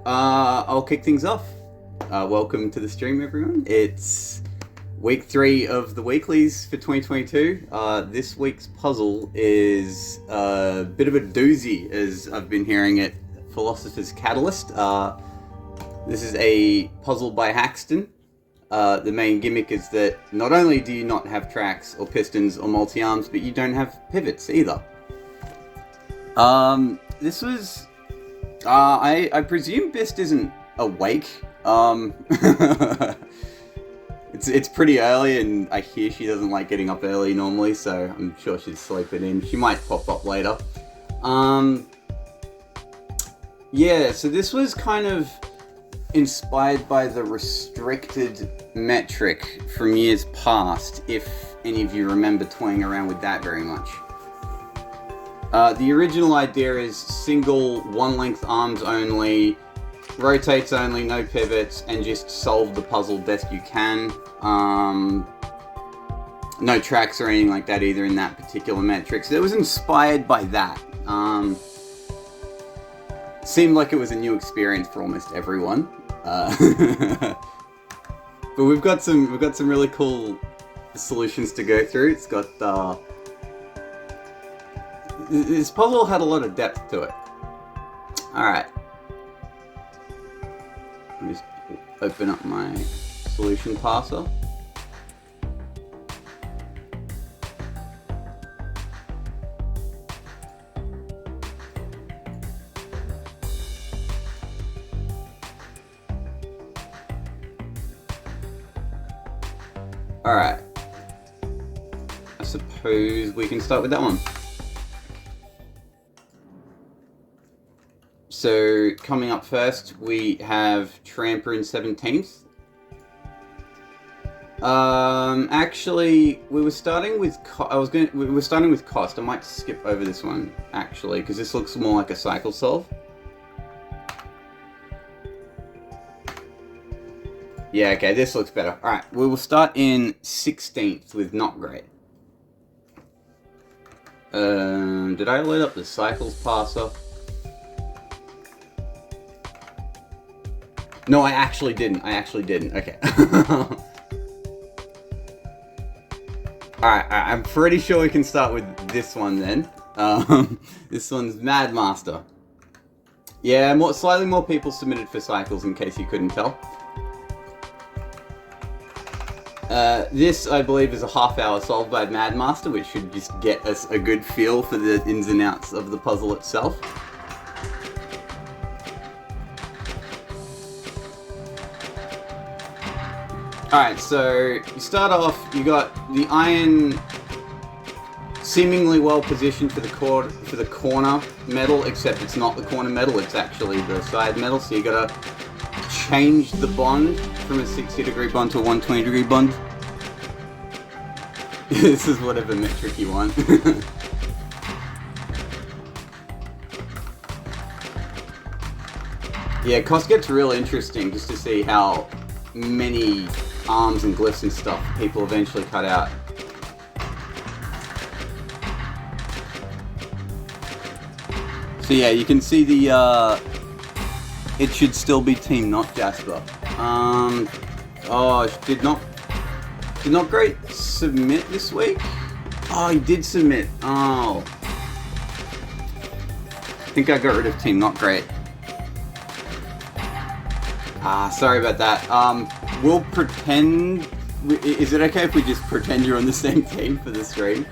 I'll kick things off. Welcome to the stream, everyone. It's week 3 of the Weeklies for 2022. This week's puzzle is a bit of a doozy, as I've been hearing it. Philosopher's Catalyst. This is a puzzle by Haxton. The main gimmick is that not only do you not have tracks or pistons or multi-arms, but you don't have pivots either. This was... I presume Bist isn't awake. It's pretty early, and I hear she doesn't like getting up early normally, so I'm sure she's sleeping in. She might pop up later. Yeah, so this was kind of inspired by the restricted metric from years past, if any of you remember toying around with that very much. The original idea is single, one-length arms only, rotates only, no pivots, and just solve the puzzle best you can. No tracks or anything like that either in that particular metric. So it was inspired by that. Seemed like it was a new experience for almost everyone. But we've got some really cool solutions to go through. It's got this puzzle had a lot of depth to it. Alright. Let me just open up my solution parser. Alright. I suppose we can start with that one. So, coming up first, we have Tramper in 17th. Actually, we were starting with cost. I might skip over this one, actually, because this looks more like a cycle solve. Yeah, okay, this looks better. Alright, we will start in 16th with Not Great. Did I load up the cycles parser? No, I actually didn't. Okay. Alright, I'm pretty sure we can start with this one then. This one's Mad Master. Yeah, slightly more people submitted for cycles, in case you couldn't tell. This, I believe, is a half-hour solve by Mad Master, which should just get us a good feel for the ins and outs of the puzzle itself. Alright, so you start off, you got the iron seemingly well positioned for the corner metal, except it's not the corner metal, it's actually the side metal, so you gotta change the bond from a 60-degree bond to a 120-degree bond. This is whatever metric you want. Yeah, cost gets real interesting just to see how many arms and glyphs and stuff people eventually cut out. So yeah, you can see the it should still be Team Not Jasper. Oh, did not Great submit this week? Oh, he did submit. Oh, I think I got rid of Team Not Great. Sorry about that. We'll pretend... Is it okay if we just pretend you're on the same team for the stream?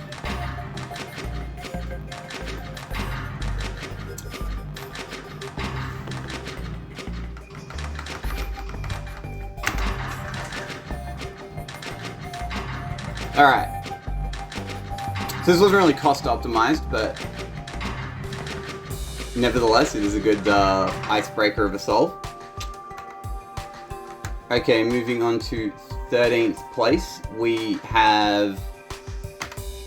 Alright. So this wasn't really cost optimized, but nevertheless, it is a good icebreaker of a solve. Okay, moving on to 13th place, we have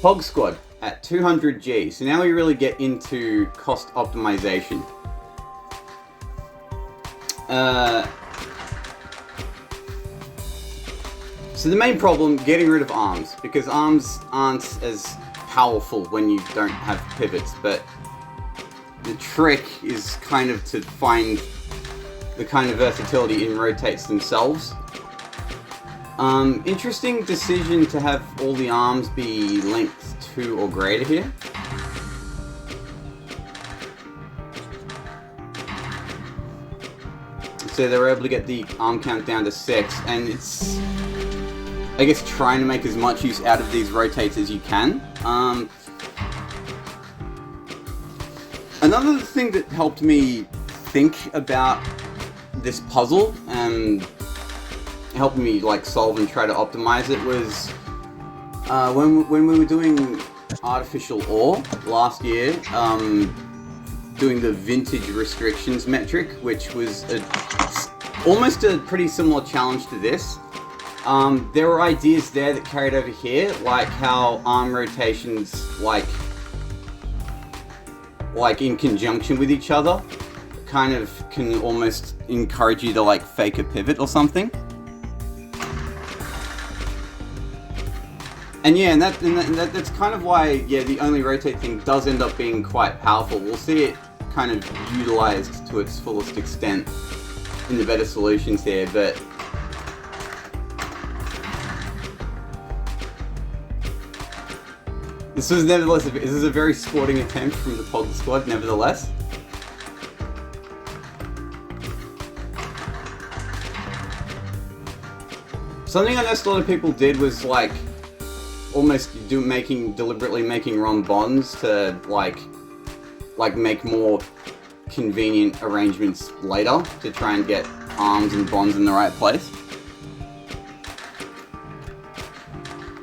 Hog Squad at 200G. So now we really get into cost optimization. So the main problem, getting rid of arms, because arms aren't as powerful when you don't have pivots, but the trick is kind of to find the kind of versatility in rotates themselves. Interesting decision to have all the arms be length 2 or greater here. So they were able to get the arm count down to 6, and it's, I guess, trying to make as much use out of these rotates as you can. Another thing that helped me think about this puzzle and helped me like solve and try to optimize it was when we were doing artificial ore last year, doing the vintage restrictions metric, which was almost a pretty similar challenge to this. There were ideas there that carried over here, like how arm rotations, like in conjunction with each other, kind of can almost encourage you to like fake a pivot or something. And yeah, and that's kind of why, yeah, the only rotate thing does end up being quite powerful. We'll see it kind of utilized to its fullest extent in the better solutions here, but this is a very sporting attempt from the Pod Squad, nevertheless. Something I noticed a lot of people did was like almost deliberately making wrong bonds to like make more convenient arrangements later to try and get arms and bonds in the right place.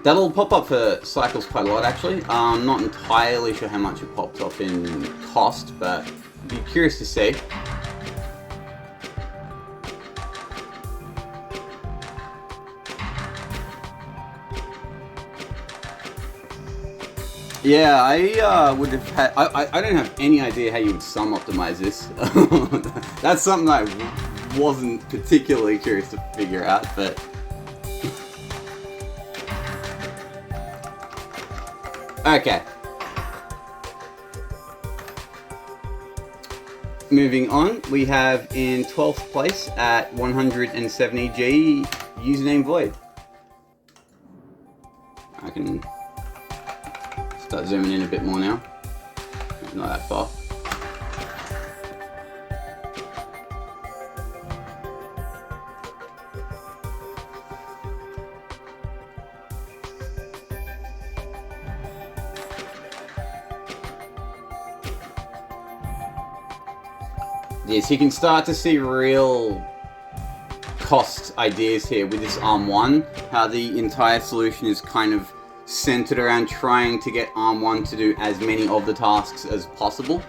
That'll pop up for cycles quite a lot, actually. I'm not entirely sure how much it pops up in cost, but I'd be curious to see. Yeah, I would have had... I don't have any idea how you would sum optimize this. That's something I wasn't particularly curious to figure out, but... Okay. Moving on, we have in 12th place at 170G, username Void. I can start zooming in a bit more now. Not that far. Yes, you can start to see real cost ideas here with this Arm 1, how the entire solution is kind of centered around trying to get Arm 1 to do as many of the tasks as possible.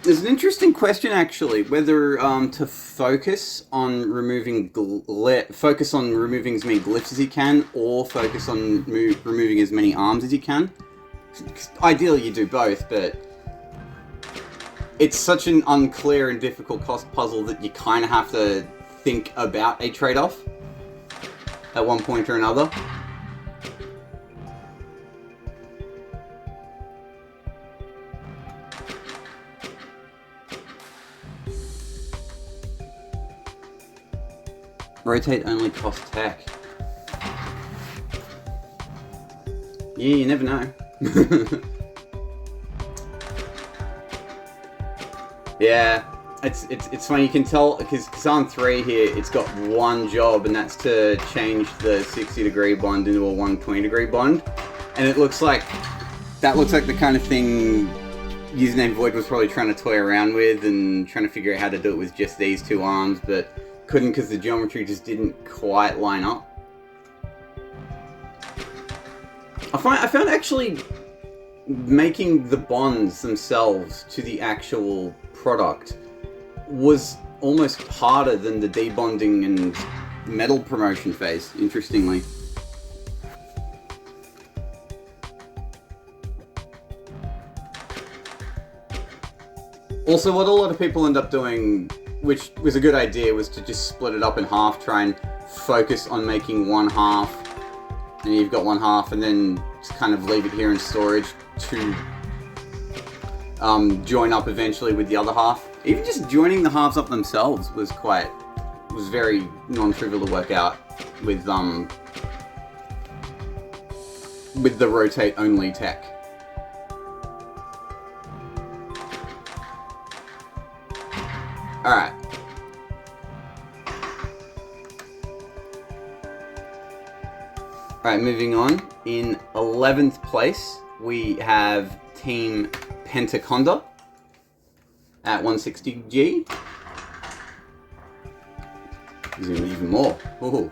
There's an interesting question, actually, whether to focus on removing focus on removing as many glyphs as you can, or focus on removing as many arms as you can. Ideally, you do both, but it's such an unclear and difficult cost puzzle that you kind of have to think about a trade-off at one point or another. Rotate only costs tech. Yeah, you never know. Yeah, it's funny, you can tell, because on 3 here, it's got one job, and that's to change the 60-degree bond into a 120-degree bond. And it looks like, that looks like the kind of thing username Void was probably trying to toy around with, and trying to figure out how to do it with just these two arms, but couldn't because the geometry just didn't quite line up. I found actually making the bonds themselves to the actual product was almost harder than the debonding and metal promotion phase, interestingly. Also, what a lot of people end up doing, which was a good idea, was to just split it up in half, try and focus on making one half, and you've got one half, and then just kind of leave it here in storage to join up eventually with the other half. Even just joining the halves up themselves was very non-trivial to work out with the rotate only tech. Alright. Alright, moving on. In 11th place, we have Team Pentaconda at 160G. Zoom even more. Ooh.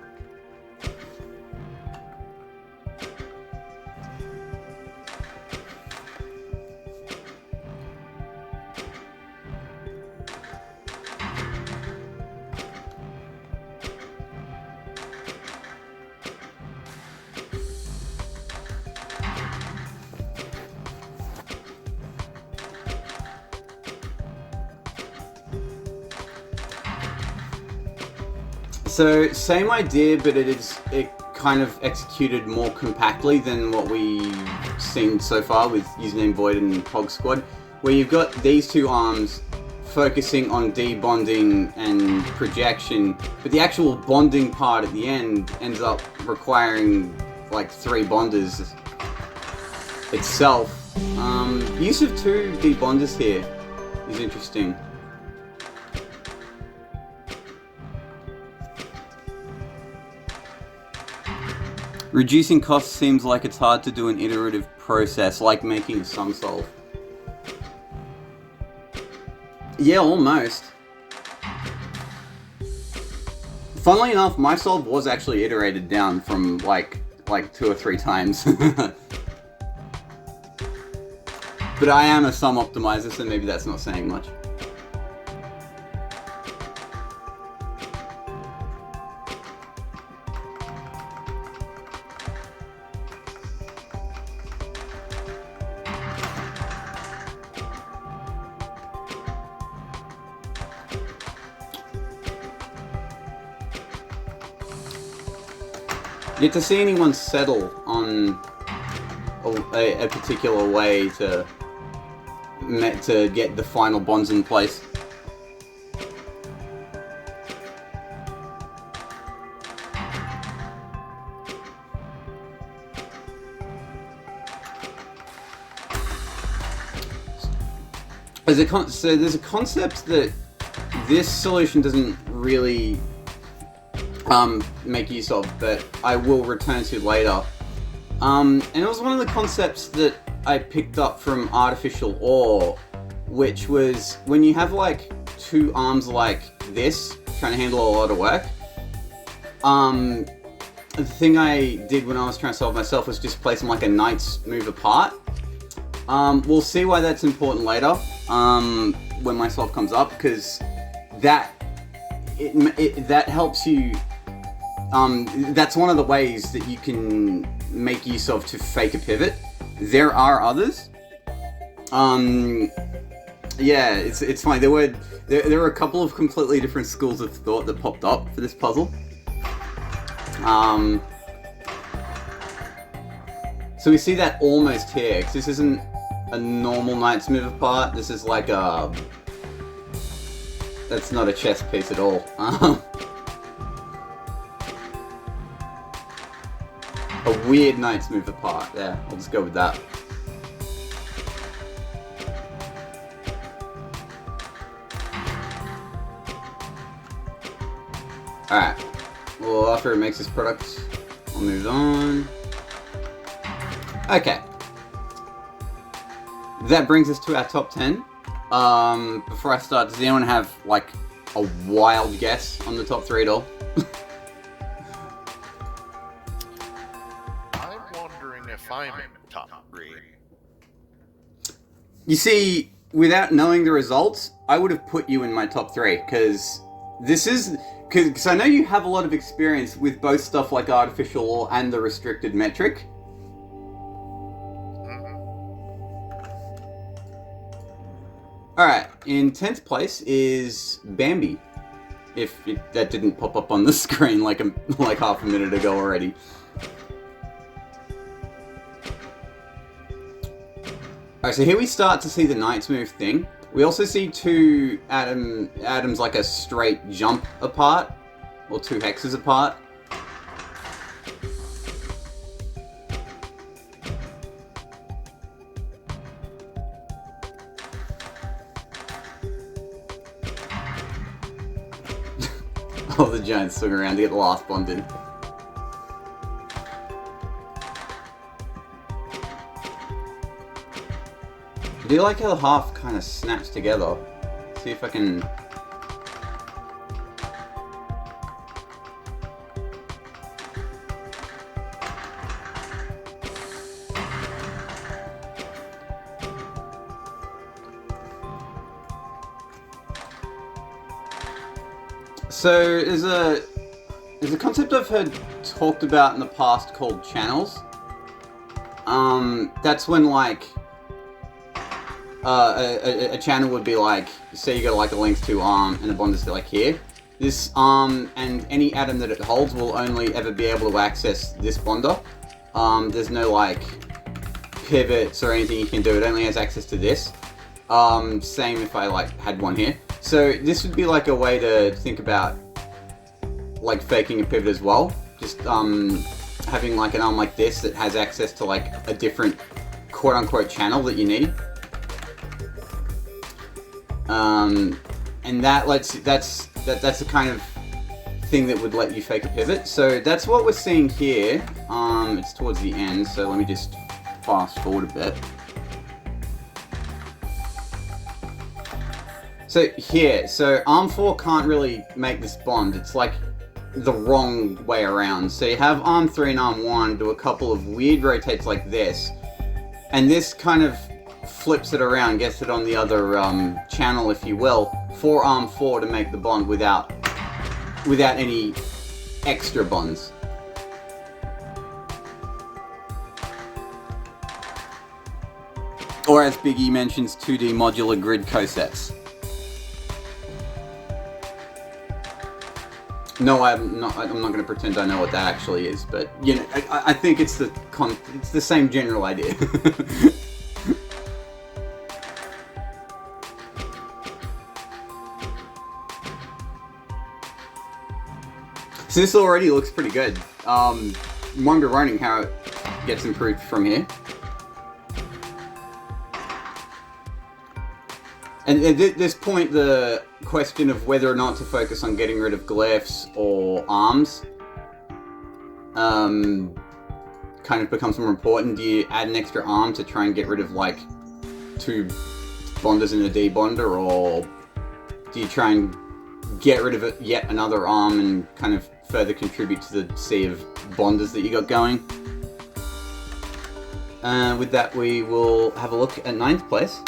So, same idea, but it kind of executed more compactly than what we've seen so far with Username Void and Hog Squad, where you've got these two arms focusing on debonding and projection, but the actual bonding part at the end ends up requiring like 3 bonders itself. Use of 2 debonders here is interesting. Reducing costs seems like it's hard to do an iterative process, like making a sum solve. Yeah, almost. Funnily enough, my solve was actually iterated down from like 2 or 3 times. But I am a sum optimizer, so maybe that's not saying much. Yet to see anyone settle on a particular way to get the final bonds in place. So there's a concept that this solution doesn't really make use of, but I will return to later. And it was one of the concepts that I picked up from Artificial Ore, which was when you have like 2 arms like this, trying to handle a lot of work. The thing I did when I was trying to solve myself was just place them like a knight's move apart. We'll see why that's important later, when my solve comes up, because that helps you. That's one of the ways that you can make use of to fake a pivot. There are others. Yeah, it's fine. There were a couple of completely different schools of thought that popped up for this puzzle. So we see that almost here, because this isn't a normal knight's move apart. This is like a... That's not a chess piece at all. A weird knight's move apart. There, I'll just go with that. Alright. Well, after it makes this product, I'll move on. Okay. That brings us to our top 10. Before I start, does anyone have, like, a wild guess on the top 3 at all? I'm wondering if I'm in the top 3. You see, without knowing the results, I would have put you in my top 3, because this is... Because I know you have a lot of experience with both stuff like Artificial Ore and the restricted metric. Alright, in 10th place is Bambi. that didn't pop up on the screen like half a minute ago already. Alright, so here we start to see the knights move thing. We also see two atoms like a straight jump apart, or two hexes apart. Oh, the giants swing around to get the last bond in. I do like how the half kind of snaps together. See if I can... So, there's a concept I've heard talked about in the past called channels. That's when, like, a channel would be like, say you got like a length to arm and a bond is like here. This arm and any atom that it holds will only ever be able to access this bonder. There's no like pivots or anything you can do. It only has access to this. Same if I like had one here. So this would be like a way to think about like faking a pivot as well. Just having like an arm like this that has access to like a different quote-unquote channel that you need. And that's the kind of thing that would let you fake a pivot. So that's what we're seeing here. It's towards the end, so let me just fast forward a bit. So here, so arm 4 can't really make this bond. It's like the wrong way around. So you have arm 3 and arm 1 do a couple of weird rotates like this, and this kind of flips it around, gets it on the other channel, if you will, for arm 4 to make the bond without any extra bonds. Or as Big E mentions, 2D modular grid cosets. No, I'm not going to pretend I know what that actually is, but you know, I think it's the same general idea. So this already looks pretty good. Wondering how it gets improved from here. And at this point, the question of whether or not to focus on getting rid of glyphs or arms kind of becomes more important. Do you add an extra arm to try and get rid of like 2 bonders in a debonder, or do you try and get rid of yet another arm and kind of further contribute to the sea of bonders that you got going? With that, we will have a look at 9th place.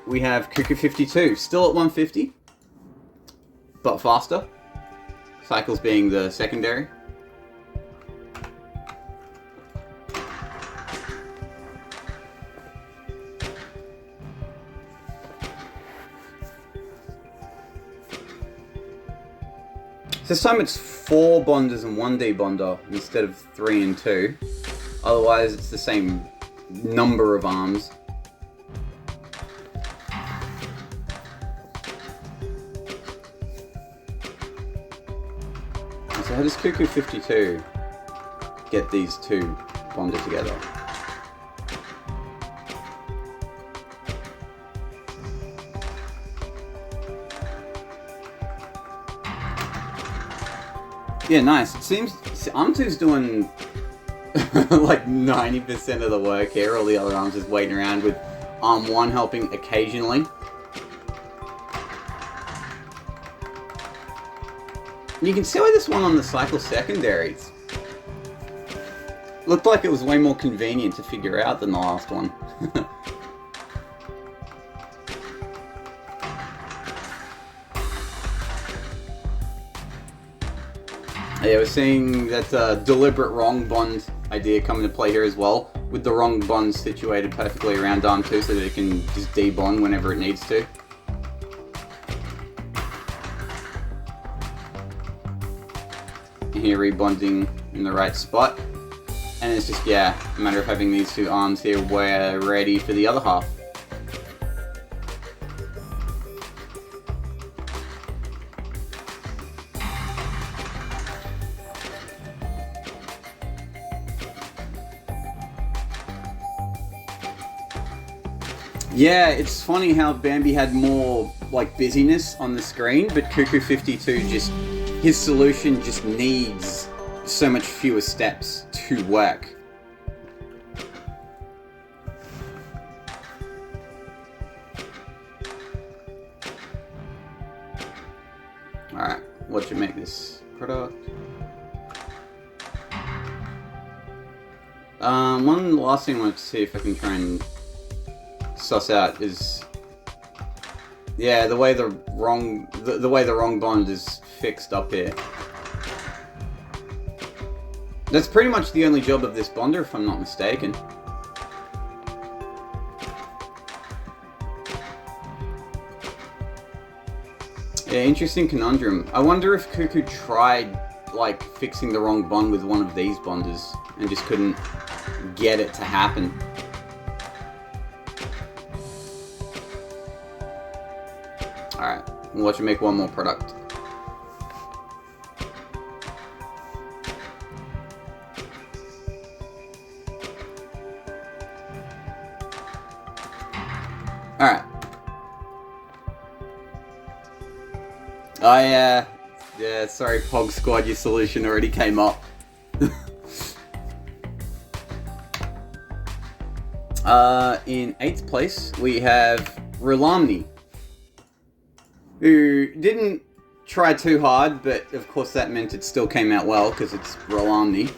We have Cuckoo 52, still at 150, but faster. Cycles being the secondary. This time it's 4 bonders and 1 debonder instead of 3 and 2. Otherwise it's the same number of arms. So how does Cuckoo 52 get these 2 bonded together? Yeah, nice. It seems Arm2's doing like 90% of the work here. All the other arms just waiting around, with Arm 1 helping occasionally. You can see why this one on the cycle secondaries looked like it was way more convenient to figure out than the last one. Yeah, we're seeing that deliberate wrong bond idea come into play here as well, with the wrong bond situated perfectly around Arm 2 so that it can just debond whenever it needs to. here rebonding in the right spot. And it's just, yeah, a matter of having these two arms here where we're ready for the other half. Yeah, it's funny how Bambi had more, like, busyness on the screen, but Cuckoo52 just, his solution just needs so much fewer steps to work. Alright, what should make this product? One last thing I wanted to see if I can try and suss out is, yeah, the way the wrong bond is fixed up here. That's pretty much the only job of this bonder, if I'm not mistaken. Yeah, interesting conundrum. I wonder if Cuckoo tried, like, fixing the wrong bond with one of these bonders and just couldn't get it to happen. Alright, we'll watch you make one more product. Alright. Yeah, sorry Pog Squad, your solution already came up. In 8th place, we have Rulamni, who didn't try too hard, but of course that meant it still came out well, because it's Rulamni.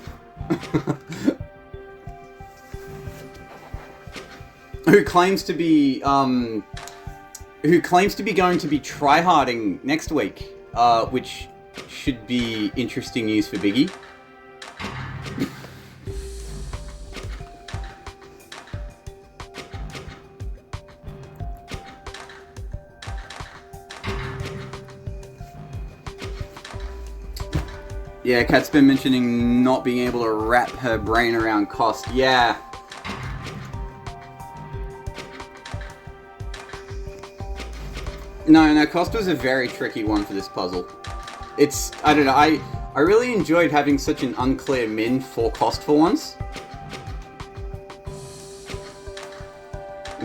Who claims to be going to be tryharding next week, which should be interesting news for Biggie. Yeah, Kat's been mentioning not being able to wrap her brain around cost. Yeah. No, cost was a very tricky one for this puzzle. I don't know, I really enjoyed having such an unclear min for cost for once.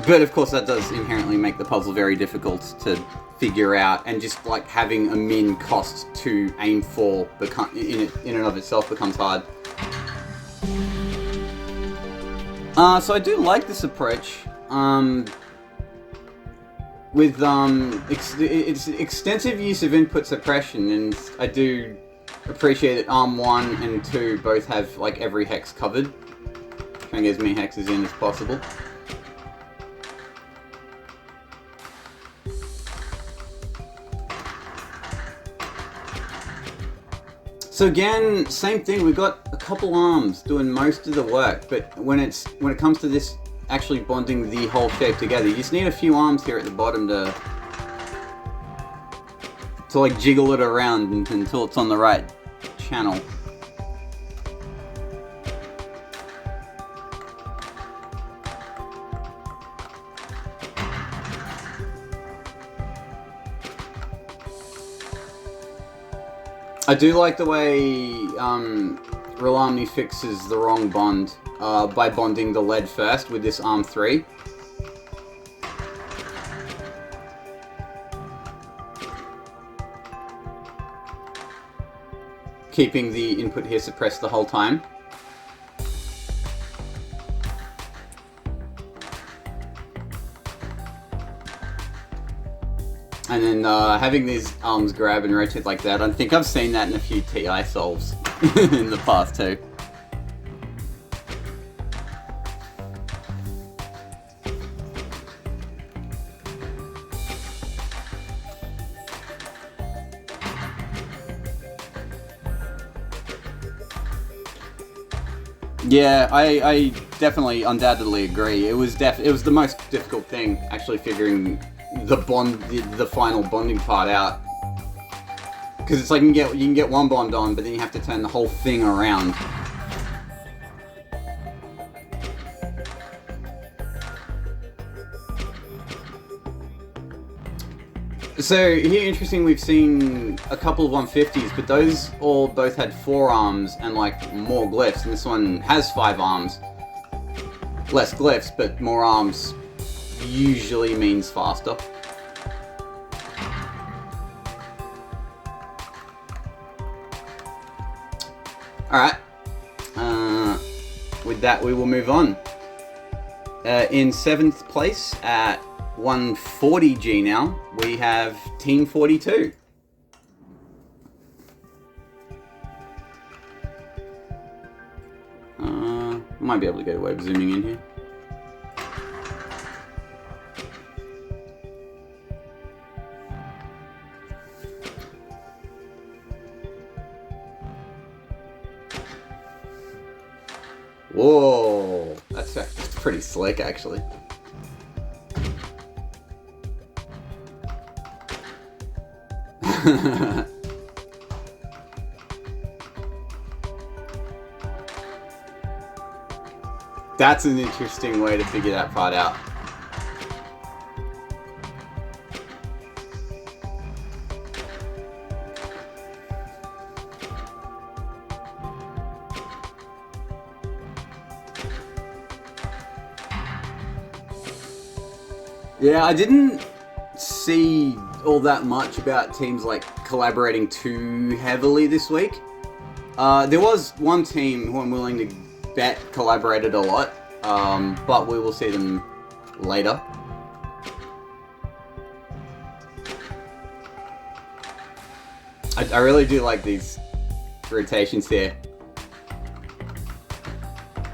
But of course that does inherently make the puzzle very difficult to figure out, and just like having a min cost to aim for in and of itself becomes hard. So I do like this approach. With it's extensive use of input suppression, and I do appreciate that Arm 1 and 2 both have like every hex covered, trying to get as many hexes in as possible. So again, same thing, we've got a couple arms doing most of the work, but when it comes to this actually bonding the whole shape together, you just need a few arms here at the bottom to like jiggle it around until it's on the right channel. I do like the way Rulamni fixes the wrong bond by bonding the lead first with this Arm 3. Keeping the input here suppressed the whole time. And then having these arms grab and rotate like that, I think I've seen that in a few TI solves in the past too. Yeah, I definitely, undoubtedly agree. It was the most difficult thing, actually figuring the final bonding part out. Because it's like you can get one bond on, but then you have to turn the whole thing around. So here, interesting, we've seen a couple of 150s, but those all both had 4 arms and like more glyphs, and this one has 5 arms. Less glyphs, but more arms usually means faster. Alright, with that we will move on. In 7th place at 140G now, we have Team 42. Might be able to get away with zooming in here. Whoa, that's pretty slick, actually. That's an interesting way to figure that part out. Yeah, I didn't see all that much about teams like collaborating too heavily this week. There was one team who I'm willing to bet collaborated a lot, but we will see them later. I really do like these rotations here.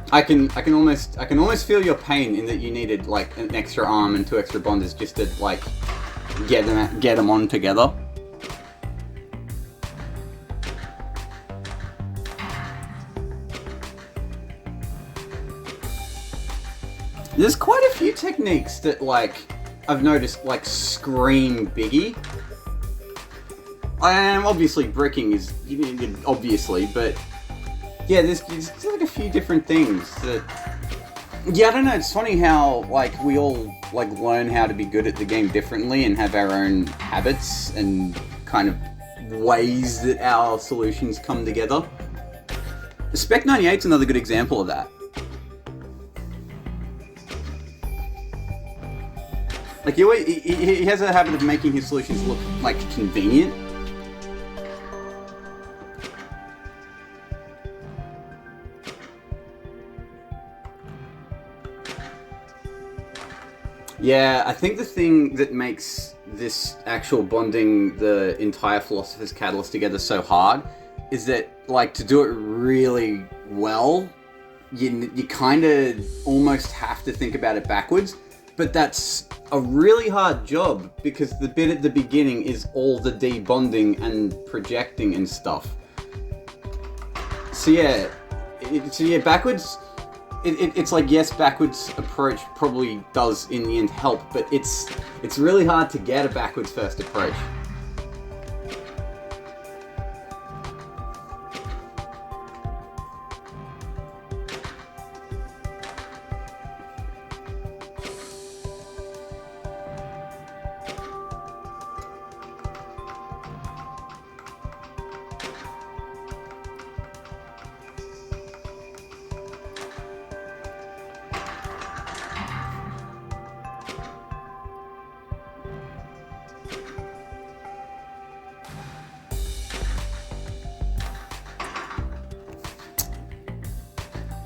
I can almost feel your pain in that you needed like an extra arm and 2 extra bonders just to like get them on together. There's quite a few techniques that like I've noticed like scream Biggie. Obviously bricking is obviously, but yeah, there's like a few different things that. Yeah, I don't know. It's funny how like we all like learn how to be good at the game differently and have our own habits and kind of ways that our solutions come together. Spec 98's another good example of that. Like he has a habit of making his solutions look like convenient. Yeah, I think the thing that makes this actual bonding the entire Philosopher's Catalyst together so hard is that, like, to do it really well, you kind of almost have to think about it backwards, but that's a really hard job because the bit at the beginning is all the debonding and projecting and stuff. So yeah, backwards. It's like, yes, backwards approach probably does in the end help, but it's really hard to get a backwards first approach.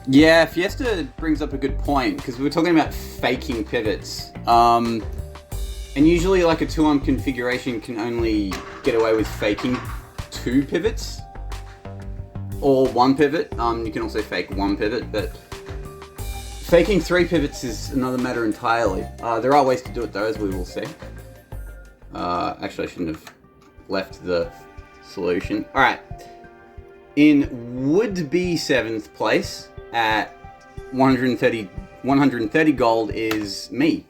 Yeah, Fiesta brings up a good point, because we were talking about faking pivots. And usually like a 2-arm configuration can only get away with faking 2 pivots. Or 1 pivot. You can also fake 1 pivot, but faking 3 pivots is another matter entirely. There are ways to do it though, as we will see. Actually, I shouldn't have left the solution. Alright. In would-be 7th place, at 130 gold is me.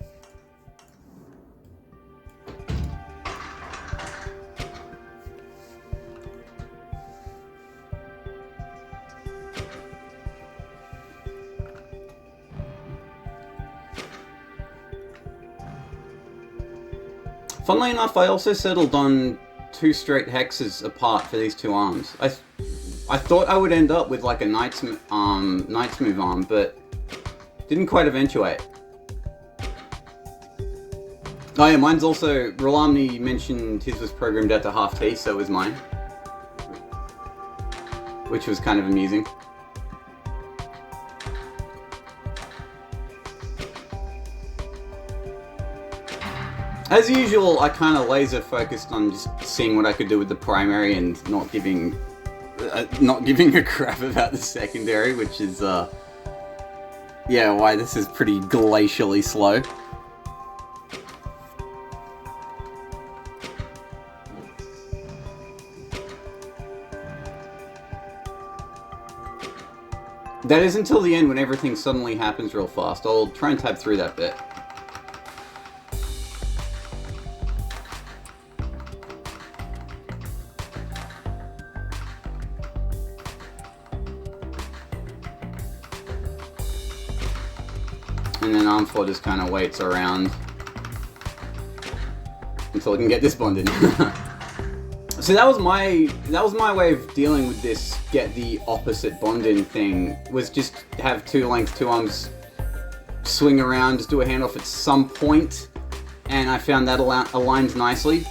Funnily enough, I also settled on 2 straight hexes apart for these 2 arms. I thought I would end up with like a Knight's Move arm, but didn't quite eventuate. Oh yeah, mine's also... Rolamni mentioned his was programmed out to half T, so was mine. Which was kind of amusing. As usual, I kind of laser focused on just seeing what I could do with the primary and not giving a crap about the secondary, which is, yeah, why this is pretty glacially slow. That is until the end when everything suddenly happens real fast. I'll try and tab through that bit. And then Armford just kind of waits around until I can get this bonded. So that was my way of dealing with this get the opposite bond-in thing, was just have 2 lengths, 2 arms swing around, just do a handoff at some point, and I found that aligned nicely.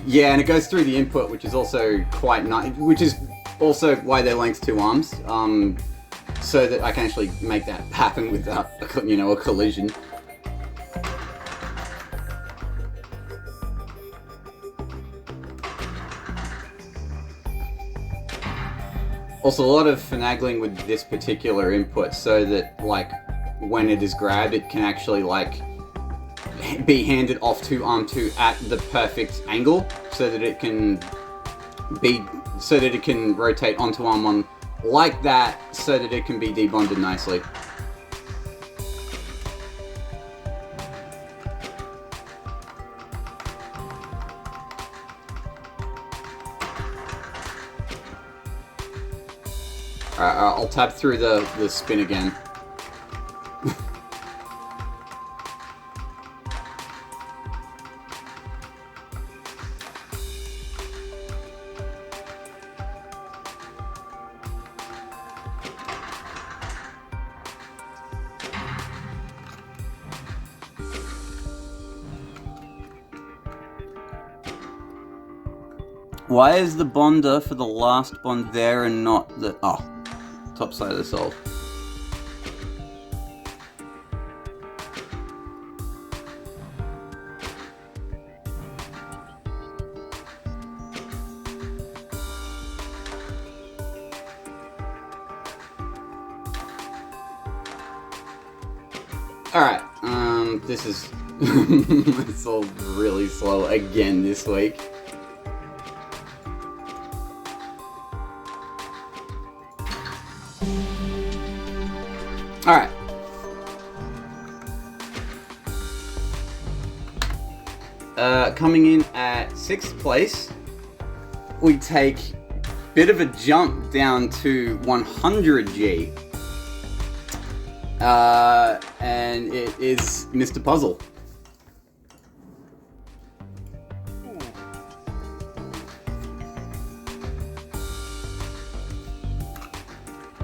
Yeah, and it goes through the input, which is also quite nice, which is also why they're length 2 arms, so that I can actually make that happen without, you know, a collision. Also, a lot of finagling with this particular input so that, like, when it is grabbed, it can actually, like, be handed off to arm 2 at the perfect angle so that it can rotate onto arm 1 like that so that it can be debonded nicely. Alright, I'll tab through the spin again. Why is the bonder for the last bond there and not the... Oh, top side of the solve. Alright, this is... it's all really slow again this week. Alright. Coming in at 6th place, we take a bit of a jump down to 100G. And it is Mr. Puzzle.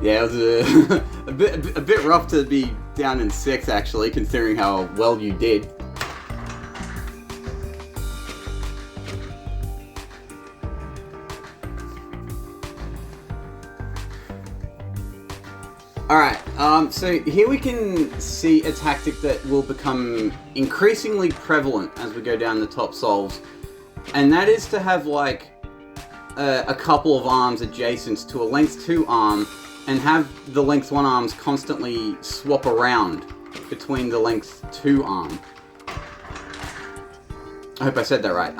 Yeah, it was a bit rough to be down in 6th, actually, considering how well you did. Alright, so here we can see a tactic that will become increasingly prevalent as we go down the top solves, and that is to have, like, a couple of arms adjacent to a length 2 arm, and have the length 1 arms constantly swap around between the length 2 arm. I hope I said that right.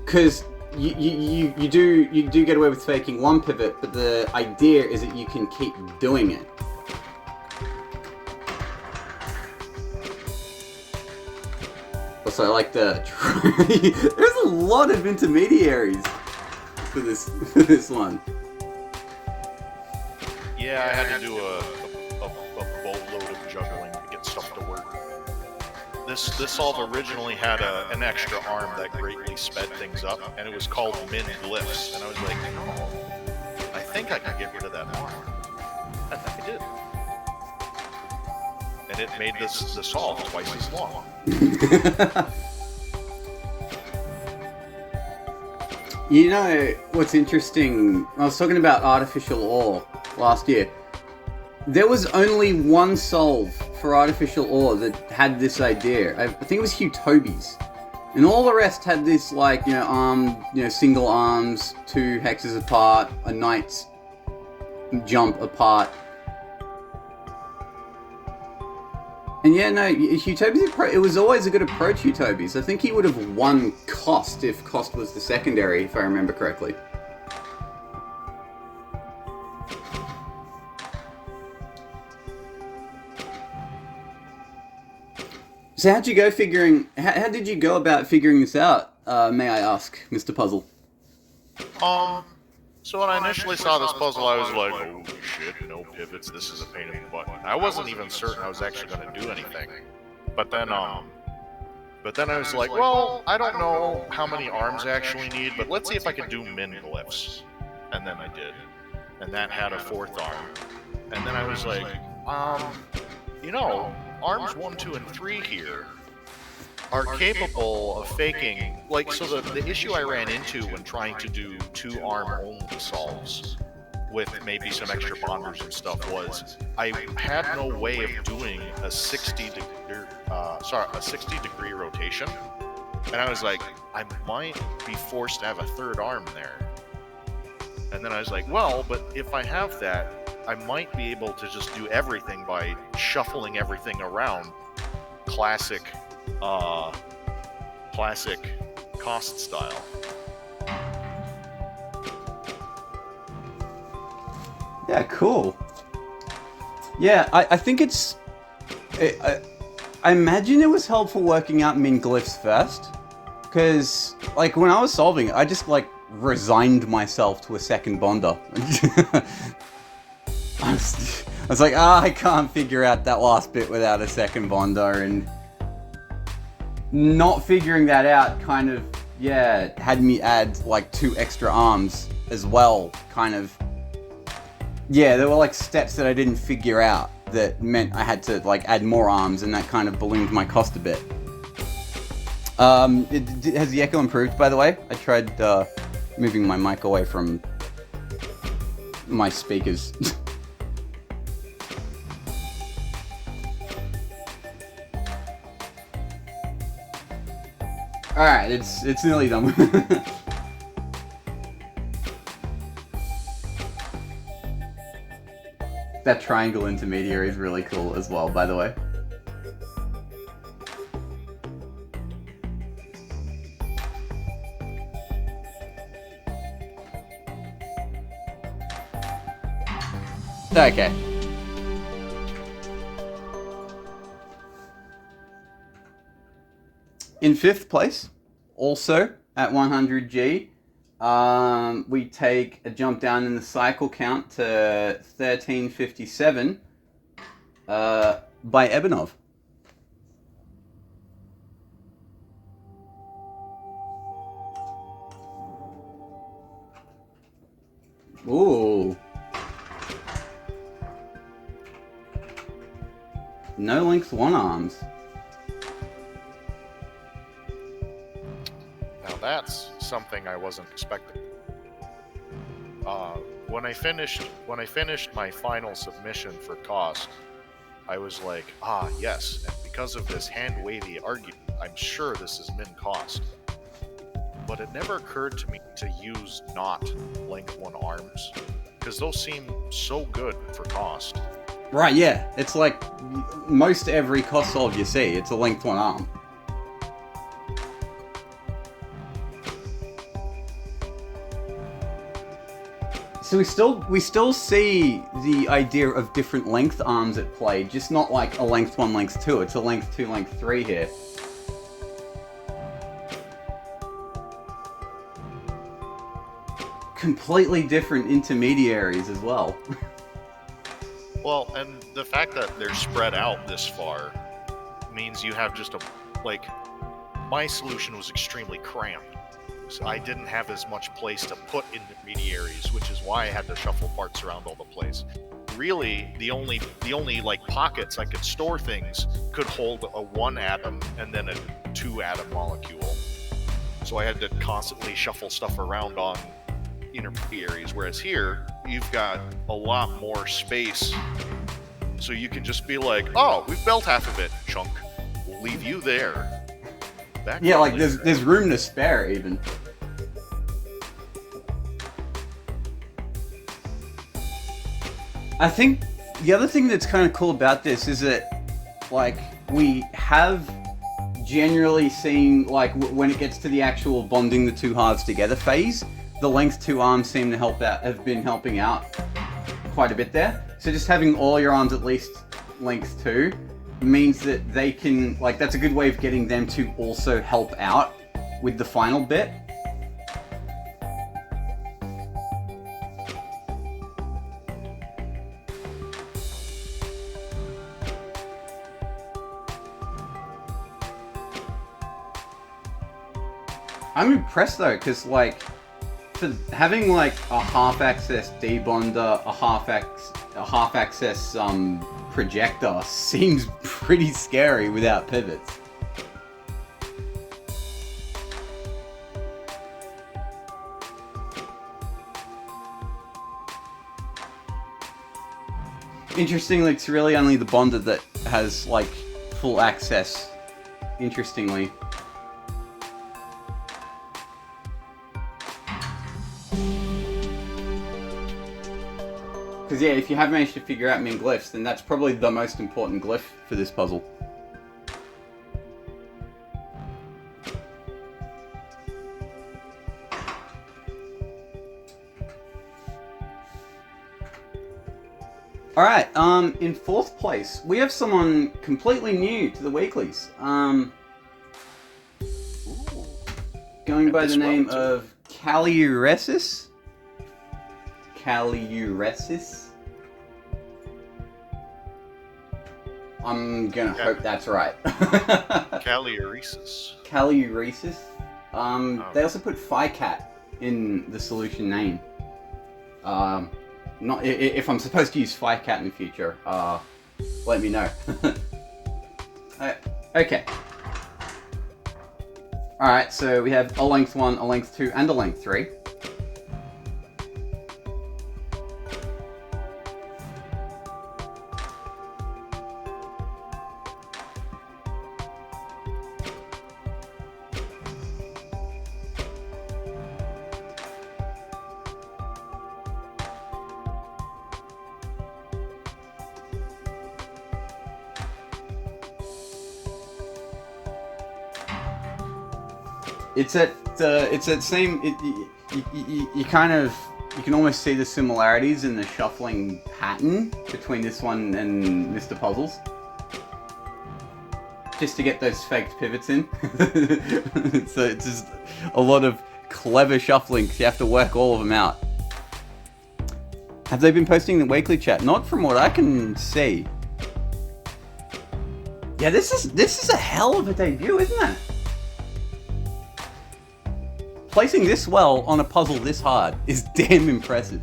Because you do get away with faking 1 pivot, but the idea is that you can keep doing it. Also, I like the... There's a lot of intermediaries for this one. Yeah, I had to do a boatload of juggling to get stuff to work. this solve originally had an extra arm that greatly sped things up, and it was called Min Glyphs. And I was like, no, I think I can get rid of that arm. And I did. And it made the solve twice as long. You know what's interesting? I was talking about artificial ore last year. There was only one solve for artificial ore that had this idea. I think it was Hugh Toby's. And all the rest had this, like, single arms, 2 hexes apart, a knight's jump apart. And yeah, no, Hugh Toby's it was always a good approach, Hugh Toby's. I think he would have won cost if cost was the secondary, if I remember correctly. So how did you go about figuring this out, may I ask, Mr. Puzzle? So when I initially saw this puzzle, I was like, oh shit, no pivots, this is a pain in the butt. I wasn't even certain I was actually going to do anything. But then I was like, well, I don't know how many arms I actually need, but let's see if I can do Min Glyphs. And then I did. And that had a 4th arm. And then I was like, arms 1, 2, and 3 here are capable of faking, so the issue I ran into when trying to do 2-arm only solves with maybe some extra bonders and stuff was I had no way of doing a 60 degree rotation, and I was like, I might be forced to have a 3rd arm there. And then I was like, well, but if I have that, I might be able to just do everything by shuffling everything around classic cost style. Yeah, cool. Yeah, I think I imagine it was helpful working out Min Glyphs first, because, when I was solving it, I just, resigned myself to a second bonder. I was like, I can't figure out that last bit without a second bonder, and not figuring that out kind of, had me add, 2 extra arms as well, kind of. Yeah, there were, steps that I didn't figure out that meant I had to, add more arms, and that kind of ballooned my cost a bit. Has the echo improved, by the way? I tried, moving my mic away from my speakers. Alright, it's nearly done. That triangle intermediary is really cool as well, by the way. Okay. In 5th place, also at 100G, we take a jump down in the cycle count to 1357 by Ebenov. Ooh. No length 1 arms. Now that's something I wasn't expecting. When I finished my final submission for cost, I was like, yes, and because of this hand-wavy argument, I'm sure this is min cost. But it never occurred to me to use not length 1 arms, because those seem so good for cost. Right, yeah. It's like most every cost solve you see, it's a length 1 arm. So we still see the idea of different length arms at play, just not like a length 1, length 2, it's a length 2, length 3 here. Completely different intermediaries as well. Well, and the fact that they're spread out this far means you have just my solution was extremely cramped. So I didn't have as much place to put intermediaries, which is why I had to shuffle parts around all the place. Really, the only like pockets I could store things could hold a 1 atom and then a 2 atom molecule. So I had to constantly shuffle stuff around on intermediaries, whereas here you've got a lot more space, so you can just be like, oh, we've built half of it, chunk, we'll leave you there. Yeah, like there's room to spare even. I think the other thing that's kind of cool about this is that, like, we have generally seen, like, when it gets to the actual bonding the two halves together phase, the length 2 arms seem to have been helping out quite a bit there. So just having all your arms at least length 2 means that they can, like, that's a good way of getting them to also help out with the final bit. I'm impressed though, because like, for having like a half-access debonder, a half-access projector seems pretty scary without pivots. Interestingly, it's really only the bonder that has like full access. Interestingly. Because yeah, if you have managed to figure out min glyphs, then that's probably the most important glyph for this puzzle. Alright, in 4th place, we have someone completely new to the Weeklies. Going by the name of Caliuresis. I'm gonna hope that's right. Caliuresis. They also put FiCat in the solution name. Not if I'm supposed to use FiCat in the future, let me know. Okay. Alright, so we have a length 1, a length 2, and a length 3. It's that same. You kind of, you can almost see the similarities in the shuffling pattern between this one and Mr. Puzzles. Just to get those faked pivots in. So it's just a lot of clever shuffling because you have to work all of them out. Have they been posting the weekly chat? Not from what I can see. Yeah, this is a hell of a debut, isn't it? Placing this well on a puzzle this hard is damn impressive.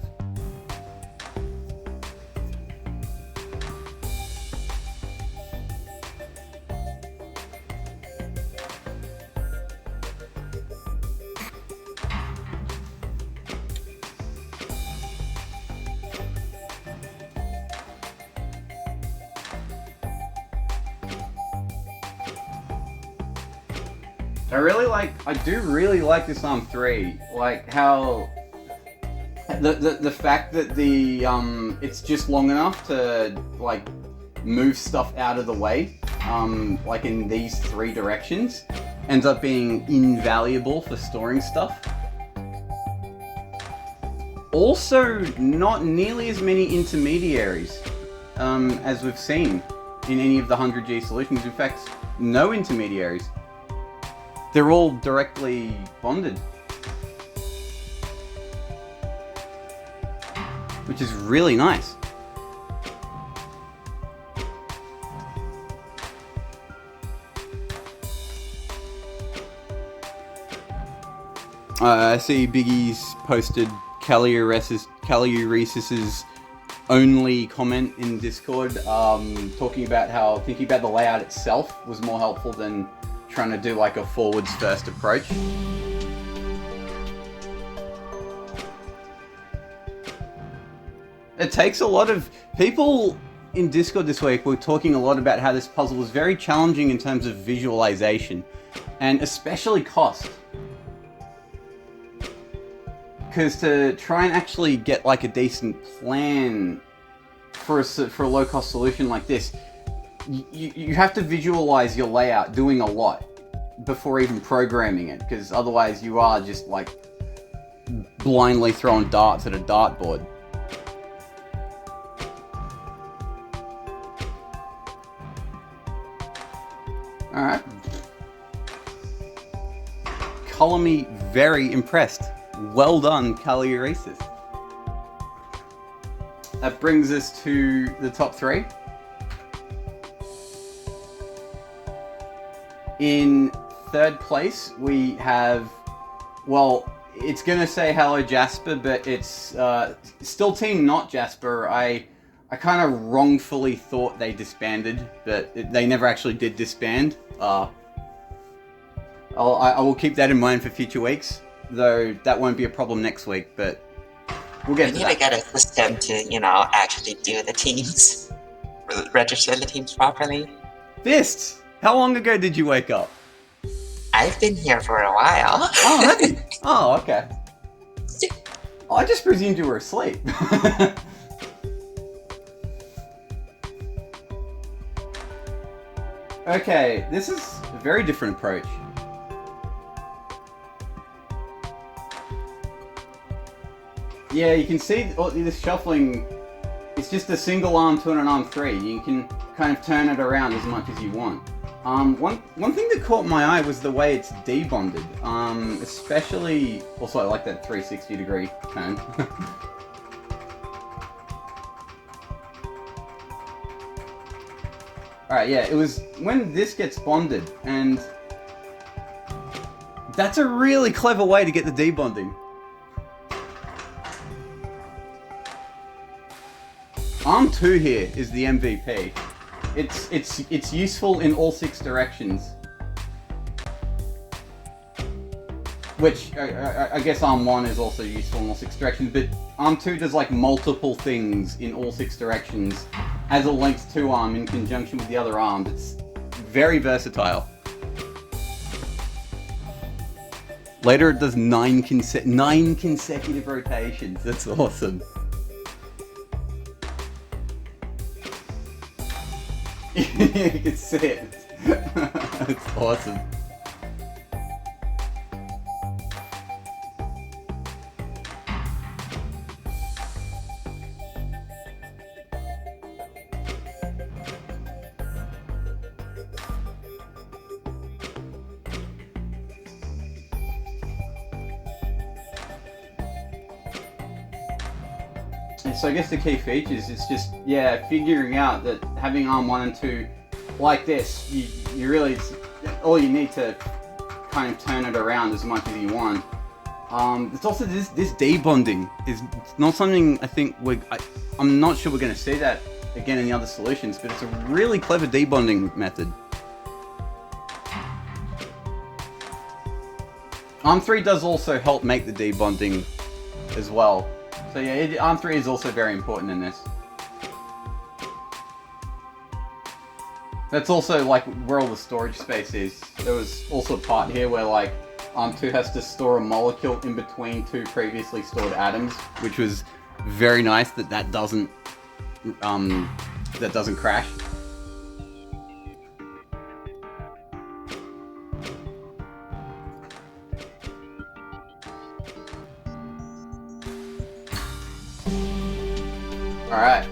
I do really like this arm 3, like how the fact that the it's just long enough to like move stuff out of the way, like in these 3 directions, ends up being invaluable for storing stuff. Also, not nearly as many intermediaries as we've seen in any of the 100G solutions. In fact, no intermediaries. They're all directly bonded. Which is really nice. I see Biggie's posted Calliuris's only comment in Discord, talking about how thinking about the layout itself was more helpful than trying to do like a forwards first approach. It takes a lot of people in Discord this week. We're talking a lot about how this puzzle was very challenging in terms of visualization, and especially cost. Because to try and actually get like a decent plan for a low cost solution like this, you have to visualize your layout doing a lot before even programming it, because otherwise you are just like blindly throwing darts at a dartboard. Alright. Color me very impressed. Well done, Calliuresis. That brings us to the top 3. In 3rd place, we have, well, it's going to say Hello Jasper, but it's still Team Not Jasper. I kind of wrongfully thought they disbanded, but they never actually did disband. I will keep that in mind for future weeks, though that won't be a problem next week, but we'll get to that. We need to get a system to, actually do the teams, register the teams properly. Fist, how long ago did you wake up? I've been here for a while. Oh, have you? Oh, okay. Oh, I just presumed you were asleep. Okay, this is a very different approach. Yeah, you can see this shuffling. It's just a single arm 2 and an arm 3. You can kind of turn it around as much as you want. One thing that caught my eye was the way it's debonded. Especially, also I like that 360 degree turn. Alright, yeah, it was when this gets bonded, and that's a really clever way to get the debonding. Arm 2 here is the MVP. It's useful in all 6 directions. Which, I guess Arm 1 is also useful in all 6 directions, but Arm 2 does like multiple things in all 6 directions as a length 2 arm in conjunction with the other arms. It's very versatile. Later it does 9 consecutive rotations. That's awesome. You can see it. That's awesome. So I guess the key features is just, figuring out that having arm 1 and 2 like this, you really, all you need to kind of turn it around as much as you want. It's also this debonding is not something I think I'm not sure we're going to see that again in the other solutions, but it's a really clever debonding method. Arm 3 does also help make the debonding as well. So yeah, Arm 3 is also very important in this. That's also like where all the storage space is. There was also a part here where like Arm 2 has to store a molecule in between 2 previously stored atoms, which was very nice that doesn't crash. Alright.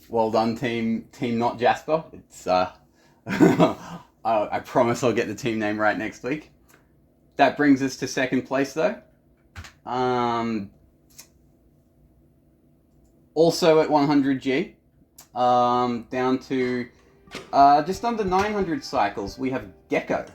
Well done, team Not Jasper. It's I promise I'll get the team name right next week. That brings us to 2nd place though. Also at 100G. Down to Just under 900 cycles, we have Gecko.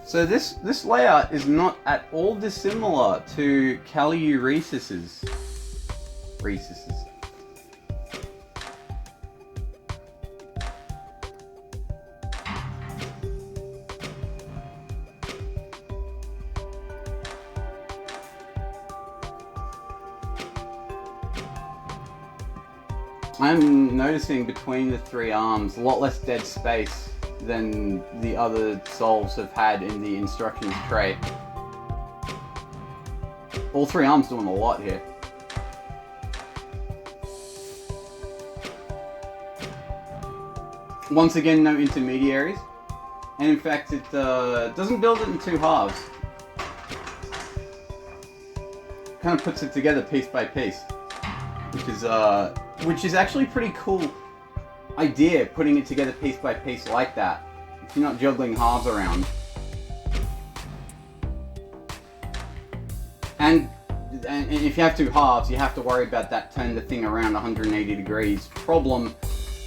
So this layout is not at all dissimilar to Calliuresis. I'm noticing between the three arms a lot less dead space than the other solves have had in the instructions tray. All three arms doing a lot here. Once again, no intermediaries. And in fact, it doesn't build it in two halves. Kind of puts it together piece by piece. Which is actually pretty cool idea, putting it together piece by piece like that. If you're not juggling halves around. And if you have two halves, you have to worry about that turn the thing around 180 degrees problem,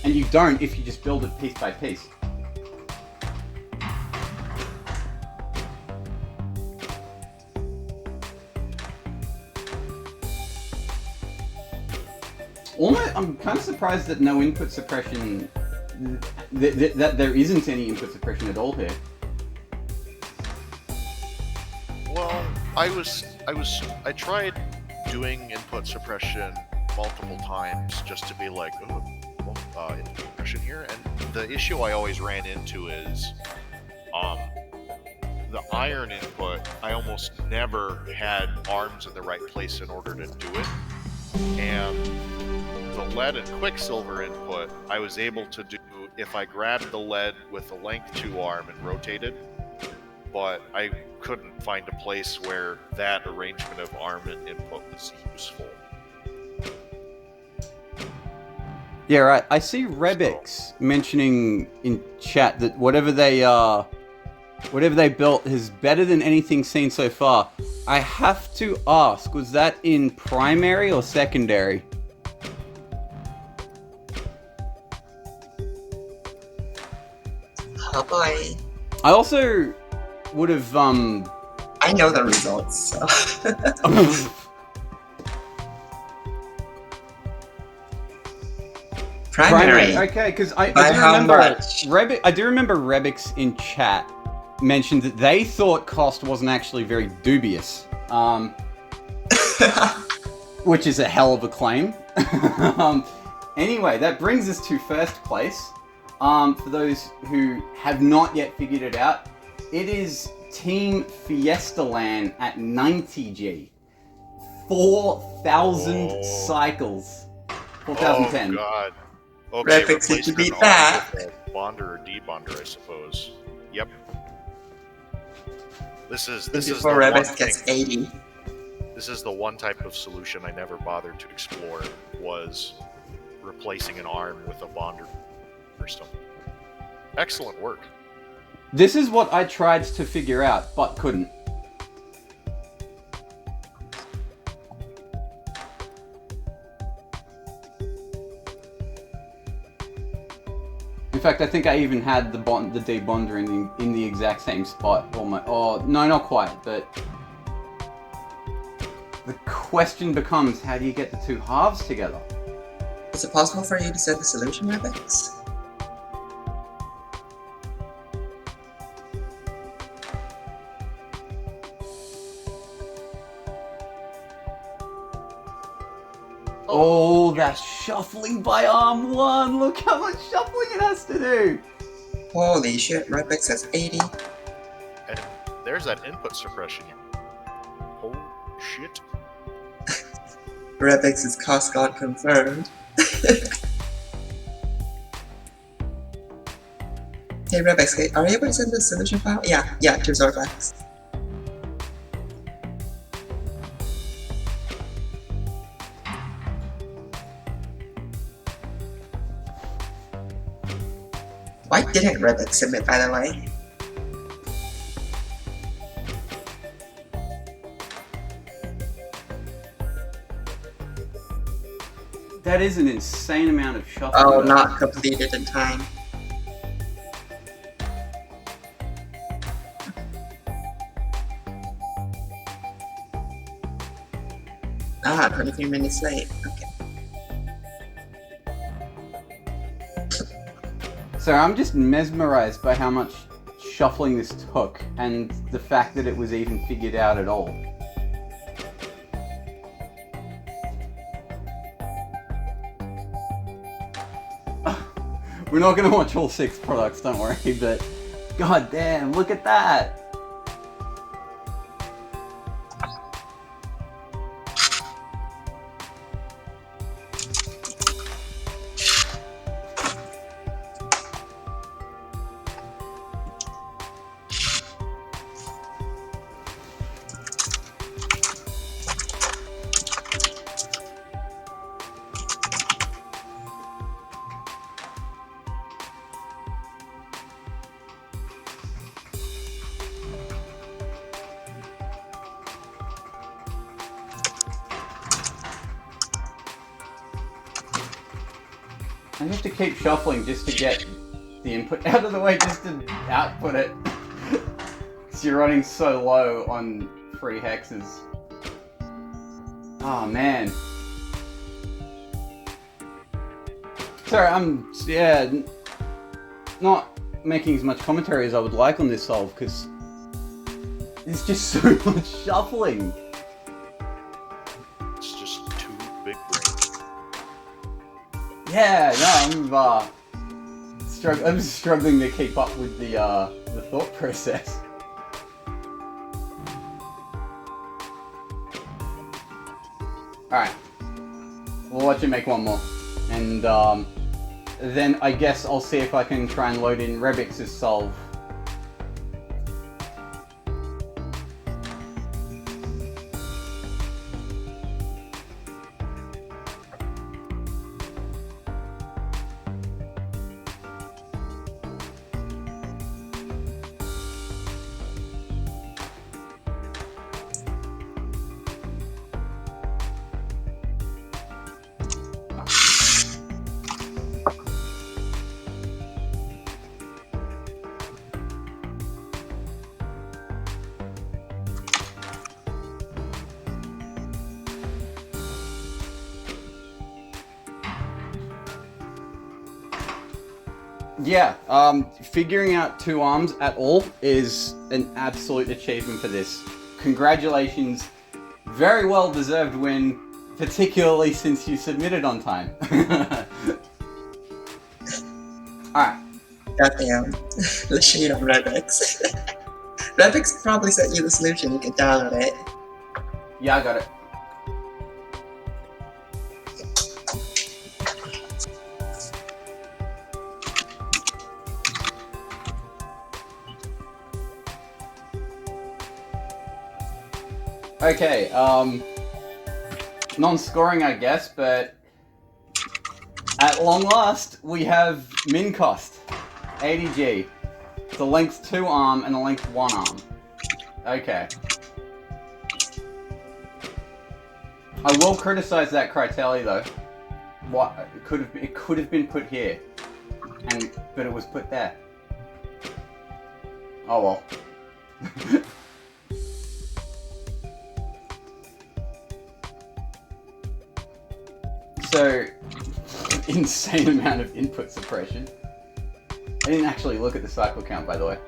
and you don't if you just build it piece by piece. I'm kind of surprised that no input suppression, that there isn't any input suppression at all here. Well, I tried doing input suppression multiple times just to be like, input suppression here, and the issue I always ran into is, the iron input, I almost never had arms in the right place in order to do it, and the lead and quicksilver input, I was able to do if I grabbed the lead with the length 2 arm and rotated, but I couldn't find a place where that arrangement of arm and input was useful. Yeah, right. I see Rebix mentioning in chat that whatever they built is better than anything seen so far. I have to ask, was that in primary or secondary? Oh boy. I also would have, I know the results, so. Primary. Okay, because I By do how remember much? I do remember Rebix in chat mentioned that they thought cost wasn't actually very dubious, which is a hell of a claim. Anyway, that brings us to first place. For those who have not yet figured it out, it is Team Fiestaland at 90G. 4,000 cycles. 4,010. Oh god. Okay, Rebix replacement to beat arm that. with a bonder or debonder, I suppose. Yep. This is the Before one Rebix thing. gets 80. This is the one type of solution I never bothered to explore, was replacing an arm with a bonder or something. Excellent work. This is what I tried to figure out, but couldn't. In fact, I think I even had the debonder in the exact same spot. Oh, no, not quite, but the question becomes, how do you get the two halves together? Is it possible for you to set the solution, Rebix? Oh, that's shuffling by arm 1. Look how much shuffling it has to do. Holy shit, Rebix has 80. And there's that input suppression. Oh shit. Rebix's cost got confirmed. Hey Rebix, are you able to send the solution file? Yeah, to Zorglax. Why didn't Rebek submit, by the way? That is an insane amount of shuffling. Oh, not completed in time. Ah, 23 minutes late. Okay. So I'm just mesmerized by how much shuffling this took, and the fact that it was even figured out at all. We're not going to watch all 6 products, don't worry, but god damn, look at that! I have to keep shuffling just to get the input out of the way, just to output it. Because you're running so low on free hexes. Oh man. Sorry, I'm not making as much commentary as I would like on this solve, because there's just so much shuffling. It's just too big brain. Yeah, no, I'm struggling to keep up with the thought process. Alright. We'll let you make one more. And then I guess I'll see if I can try and load in Rebix's solve. Yeah, figuring out 2 arms at all is an absolute achievement for this. Congratulations, very well deserved win, particularly since you submitted on time. Alright. Goddamn. The shade of Rebek's. Rebek's probably sent you the solution, you can download it. Yeah, I got it. Okay, non-scoring I guess, but at long last we have min cost, 80G. It's a length 2 arm and a length 1 arm. Okay. I will criticize that Critelia though. What it could have been put here, but it was put there. Oh well. So, insane amount of input suppression. I didn't actually look at the cycle count, by the way.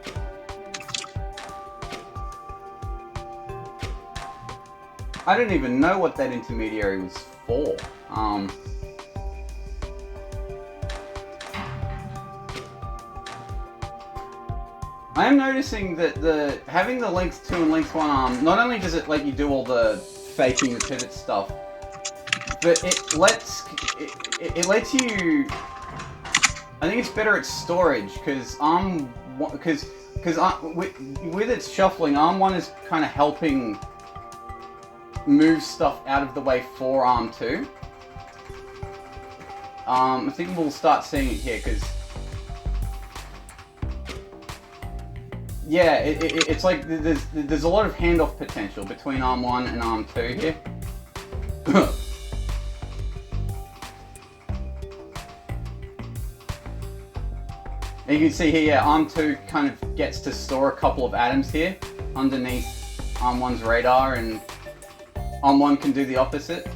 I don't even know what that intermediary was for. I am noticing that having the length 2 and length 1 arm, not only does it let you do all the faking the pivot stuff, but it lets you. I think it's better at storage because with its shuffling, arm 1 is kind of helping move stuff out of the way for arm 2. I think we'll start seeing it here because yeah, it's like there's a lot of handoff potential between arm 1 and arm 2 here. And you can see here, yeah, arm 2 kind of gets to store a couple of atoms here underneath arm 1's radar, and arm 1 can do the opposite.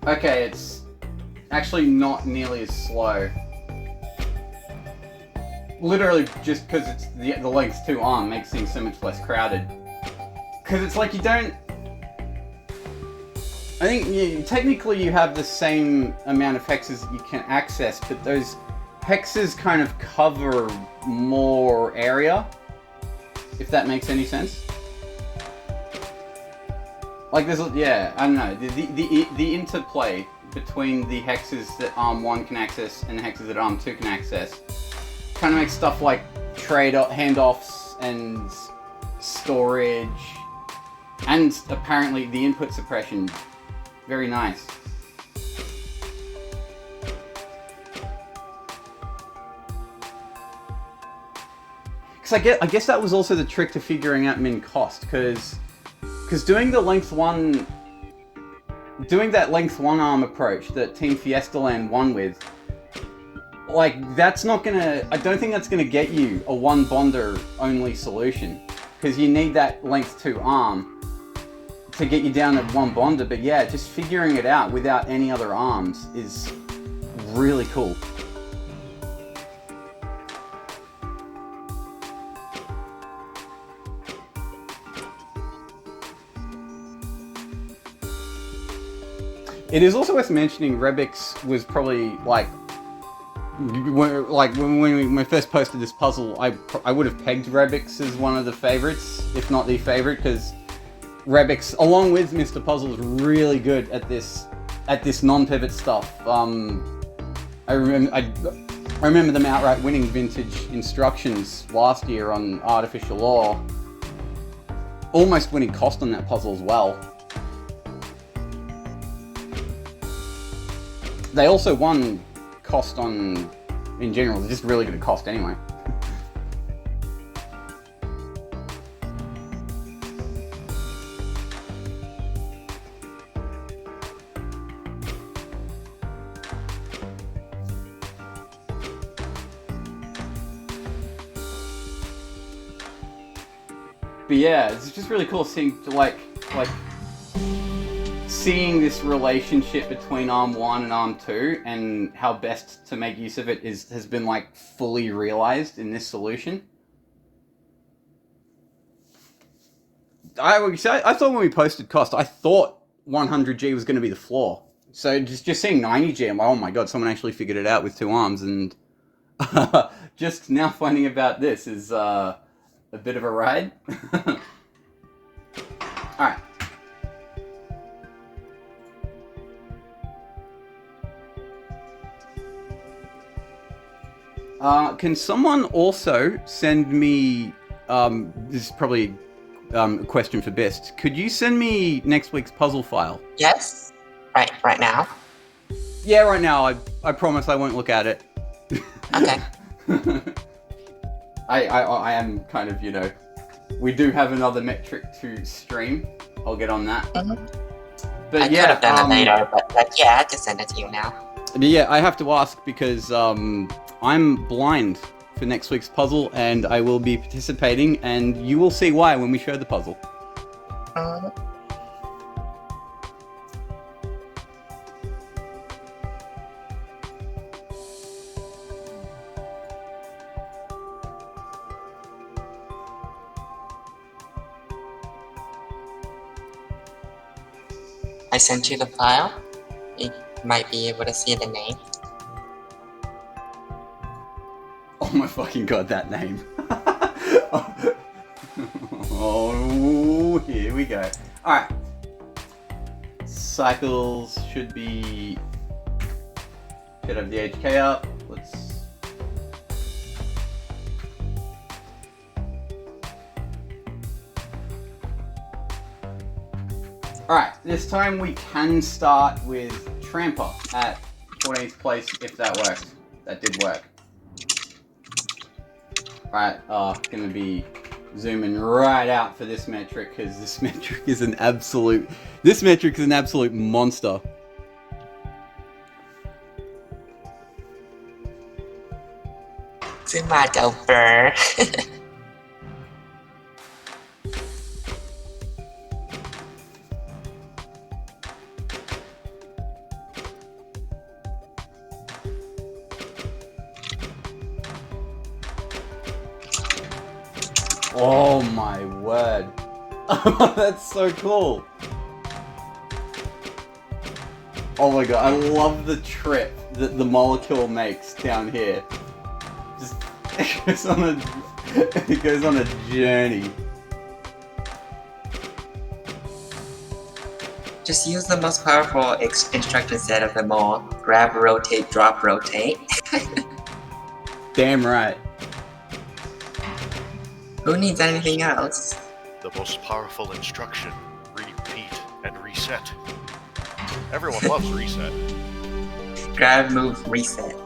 Okay, it's actually not nearly as slow. Literally just because it's the length's too arm makes things so much less crowded. Because it's like you don't... I think technically you have the same amount of hexes that you can access, but those hexes kind of cover more area, if that makes any sense. Like there's, yeah, I don't know, the interplay between the hexes that arm 1 can access and the hexes that arm 2 can access kind of makes stuff like handoffs and storage and apparently the input suppression very nice. Because I guess that was also the trick to figuring out min cost, because doing that length 1 arm approach that Team Fiesta Land won with, like, that's not gonna, I don't think that's gonna get you a 1 bonder only solution, because you need that length 2 arm to get you down to 1 bonder. But yeah, just figuring it out without any other arms is really cool. It is also worth mentioning Rebix was probably like when we first posted this puzzle, I would have pegged Rebix as one of the favorites, if not the favorite, because Rebix, along with Mr. Puzzle, is really good at this non-pivot stuff. I remember them outright winning vintage instructions last year on Artificial Law, almost winning cost on that puzzle as well. They also won cost on, in general, they're just really good at cost anyway. But yeah, it's just really cool seeing seeing this relationship between arm 1 and arm 2 and how best to make use of it has been like fully realized in this solution. I thought when we posted cost, I thought 100G was going to be the floor. So just seeing 90G, I'm like, oh my god, someone actually figured it out with 2 arms, and just now finding about this is a bit of a ride. Alright. Can someone also send me, this is probably a question for Best, could you send me next week's puzzle file? Yes? Right now? Yeah, right now. I promise I won't look at it. Okay. I am kind of, we do have another metric to stream. I'll get on that. Mm-hmm. But I could have done it later, but yeah, I have to send it to you now. But yeah, I have to ask because I'm blind for next week's puzzle, and I will be participating, and you will see why when we show the puzzle. I sent you the file. You might be able to see the name. Oh my fucking god, that name. Oh, here we go. Alright. cycles should be... Should have the HK up. Let's... Alright, this time we can start with Tramper at 14th place if that works. That did work. Alright, gonna be zooming right out for this metric because this metric is an absolute monster. Zoom out over. Oh my word. That's so cool. Oh my god, I love the trip that the molecule makes down here. Just it goes on a journey. Just use the most powerful instruction set of them all. Grab, rotate, drop, rotate. Damn right. Who needs anything else? The most powerful instruction: repeat and reset. Everyone loves reset. Grab, move, reset.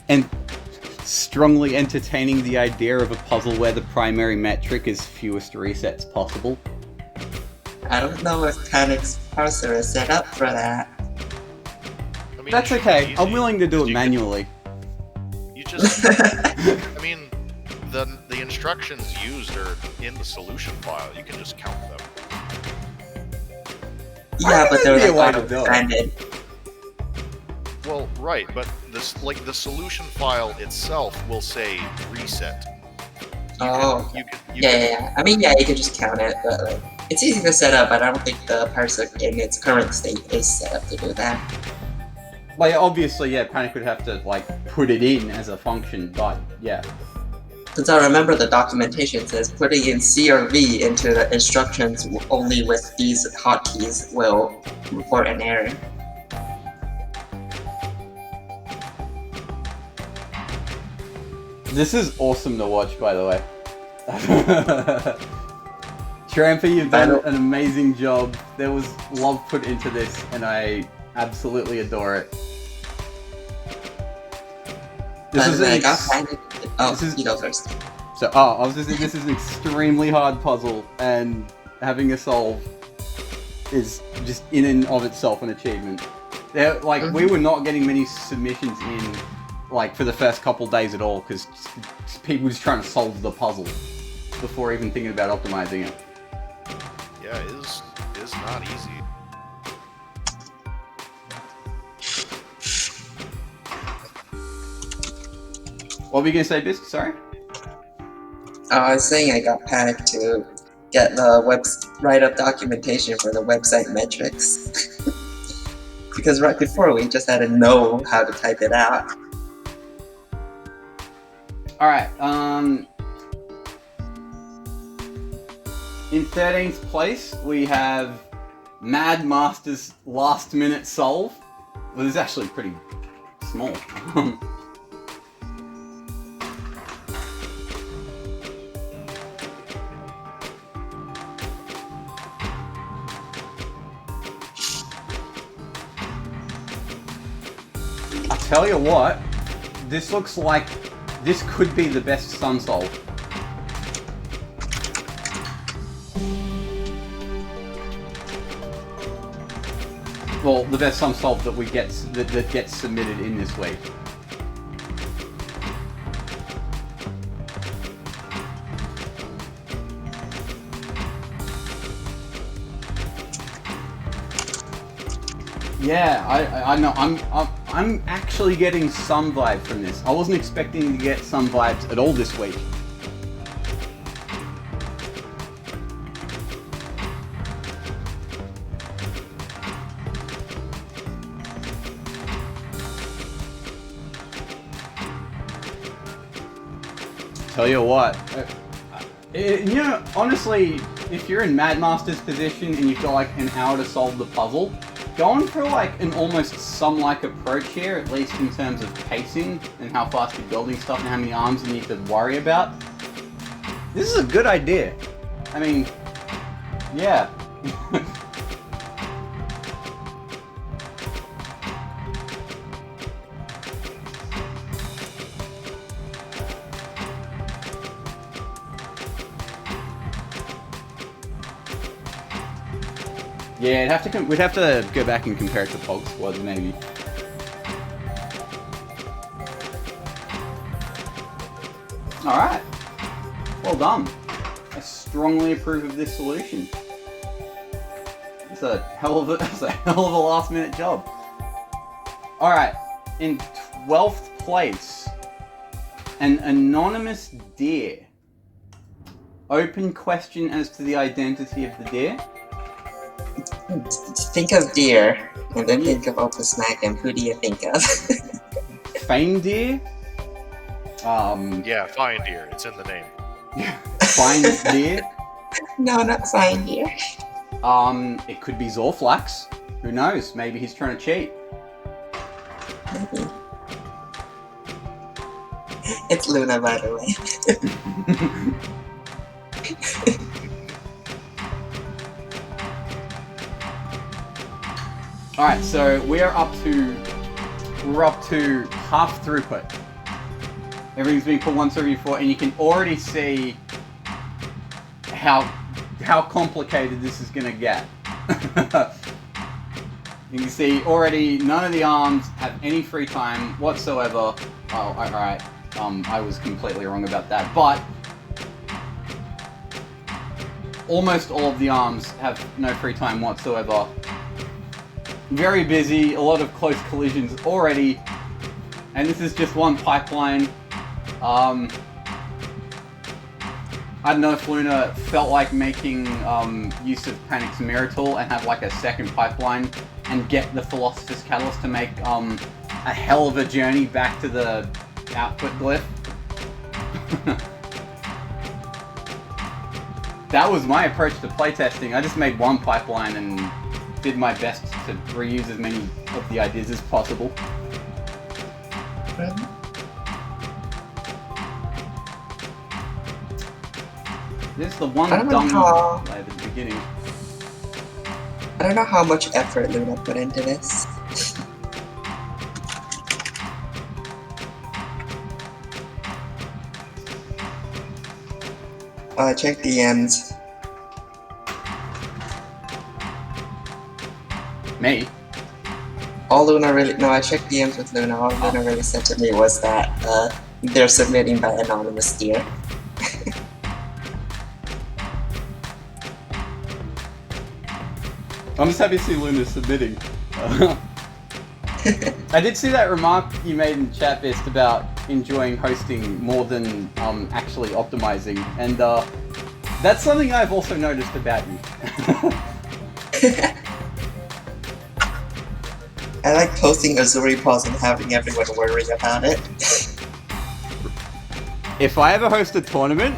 And strongly entertaining the idea of a puzzle where the primary metric is fewest resets possible. I don't know if Panic's parser is set up for that. I mean, That's it should okay, be I'm easy, willing to do because it you can- manually. You just, I mean, the instructions used are in the solution file. You can just count them. Yeah, but they're That'd be a way like to do it. auto-defended. Well, right, but this, like, the solution file itself will say reset. Oh. You can, Yeah. I mean, yeah, you could just count it, but like, it's easy to set up, but I don't think the parser in its current state is set up to do that. Like, obviously, yeah, Panic would have to, like, put it in as a function, but, yeah. Since I remember the documentation says putting in C or V into the instructions only with these hotkeys will report an error. This is awesome to watch, by the way. Tramper, you've done an amazing job. There was love put into this, and I absolutely adore it. This is like, you go first. So, I was just saying, this is an extremely hard puzzle, and having a solve is just in and of itself an achievement. There, like, we were not getting many submissions in, like, for the first couple days at all, because people were just trying to solve the puzzle before even thinking about optimizing it. Yeah, it is not easy. What were you gonna say, Bisque? Sorry? I was saying I got Panic to get the write-up documentation for the website metrics. Because right before we just had to know how to type it out. Alright, in 13th place, we have Mad Master's last minute solve. Well, it's actually pretty small. I tell you what, this looks like this could be the best Sun solve. Well, the best Sun solve that that gets submitted in this week. Yeah, I know. I'm actually getting some vibe from this. I wasn't expecting to get some vibes at all this week. Tell you what, you know, honestly, if you're in Madmaster's position and you've got like an hour to solve the puzzle, going for like an almost sum-like approach here, at least in terms of pacing and how fast you're building stuff and how many arms you need to worry about, this is a good idea. I mean, yeah. Yeah, we'd have to go back and compare it to Pog Squad, maybe. Alright. Well done. I strongly approve of this solution. It's a hell of a last minute job. Alright. In 12th place, an anonymous deer. Open question as to the identity of the deer. Think of deer, and then think of Opus Magnum. Who do you think of? Fame deer? Yeah, fine deer. It's in the name. Fine deer? No, not fine deer. It could be Zorflax. Who knows? Maybe he's trying to cheat. Maybe. It's Luna, by the way. Alright, so we're up to half throughput. Everything's being put once every 4, and you can already see how complicated this is gonna get. You can see already none of the arms have any free time whatsoever. Oh, alright. I was completely wrong about that, but almost all of the arms have no free time whatsoever. Very busy, a lot of close collisions already, and this is just one pipeline. I don't know if Luna felt like making use of Panic's Mirror Tool and have like a second pipeline and get the Philosopher's Catalyst to make a hell of a journey back to the output glyph. That was my approach to playtesting. I just made one pipeline and did my best to reuse as many of the ideas as possible. This is the one dumb play at the beginning. I don't know how much effort Luna put into this. Check DMs. Me? All Luna really... No, I checked DMs with Luna. All Luna really said to me was that they're submitting by anonymous deer. I'm just happy to see Luna submitting. I did see that remark you made in chat, Bist, about enjoying hosting more than actually optimizing, and that's something I've also noticed about you. I like posting Azuri pause and having everyone worry about it. If I ever host a tournament,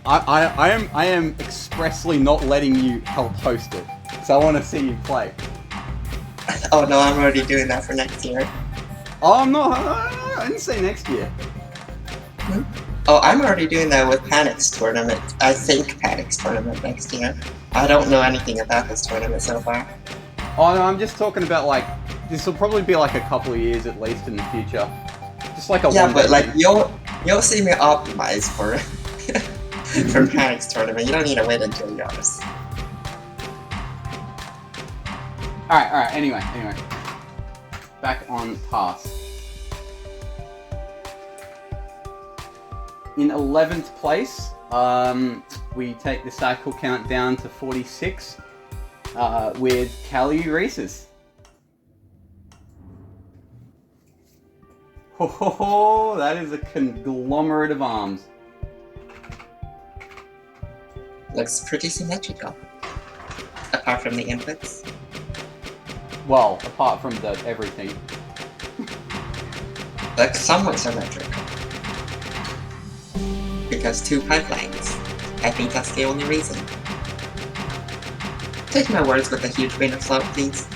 I am expressly not letting you help host it, because I want to see you play. Oh no, I'm already doing that for next year. Oh, no, I didn't say next year. Hmm? Oh, I'm already doing that with Panic's tournament. I think Panic's tournament next year. I don't know anything about this tournament so far. Oh no, I'm just talking about like, this will probably be like a couple of years at least in the future. Just like a yeah, one-day but like thing. you'll see me optimize for for Panic's tournament. You don't need to wait until yours. Alright, anyway. Back on task. In 11th place, we take the cycle count down to 46 with Cali Races. Ho, that is a conglomerate of arms. Looks pretty symmetrical. Apart from the inputs. Well, apart from the everything. Looks somewhat symmetrical. because 2 pipelines. I think that's the only reason. Take my words with a huge grain of salt, please.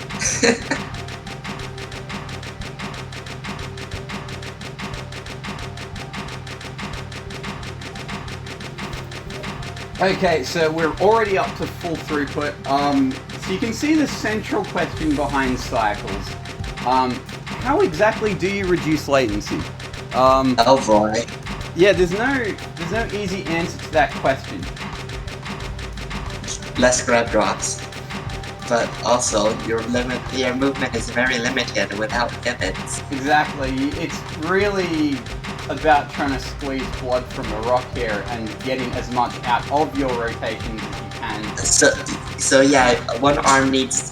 Okay, so we're already up to full throughput. So you can see the central question behind cycles. How exactly do you reduce latency? Oh boy. Yeah, there's no easy answer to that question. Less grab drops. But also, your movement is very limited without pivots. Exactly. It's really about trying to squeeze blood from a rock here and getting as much out of your rotations as you can. So yeah, one arm needs...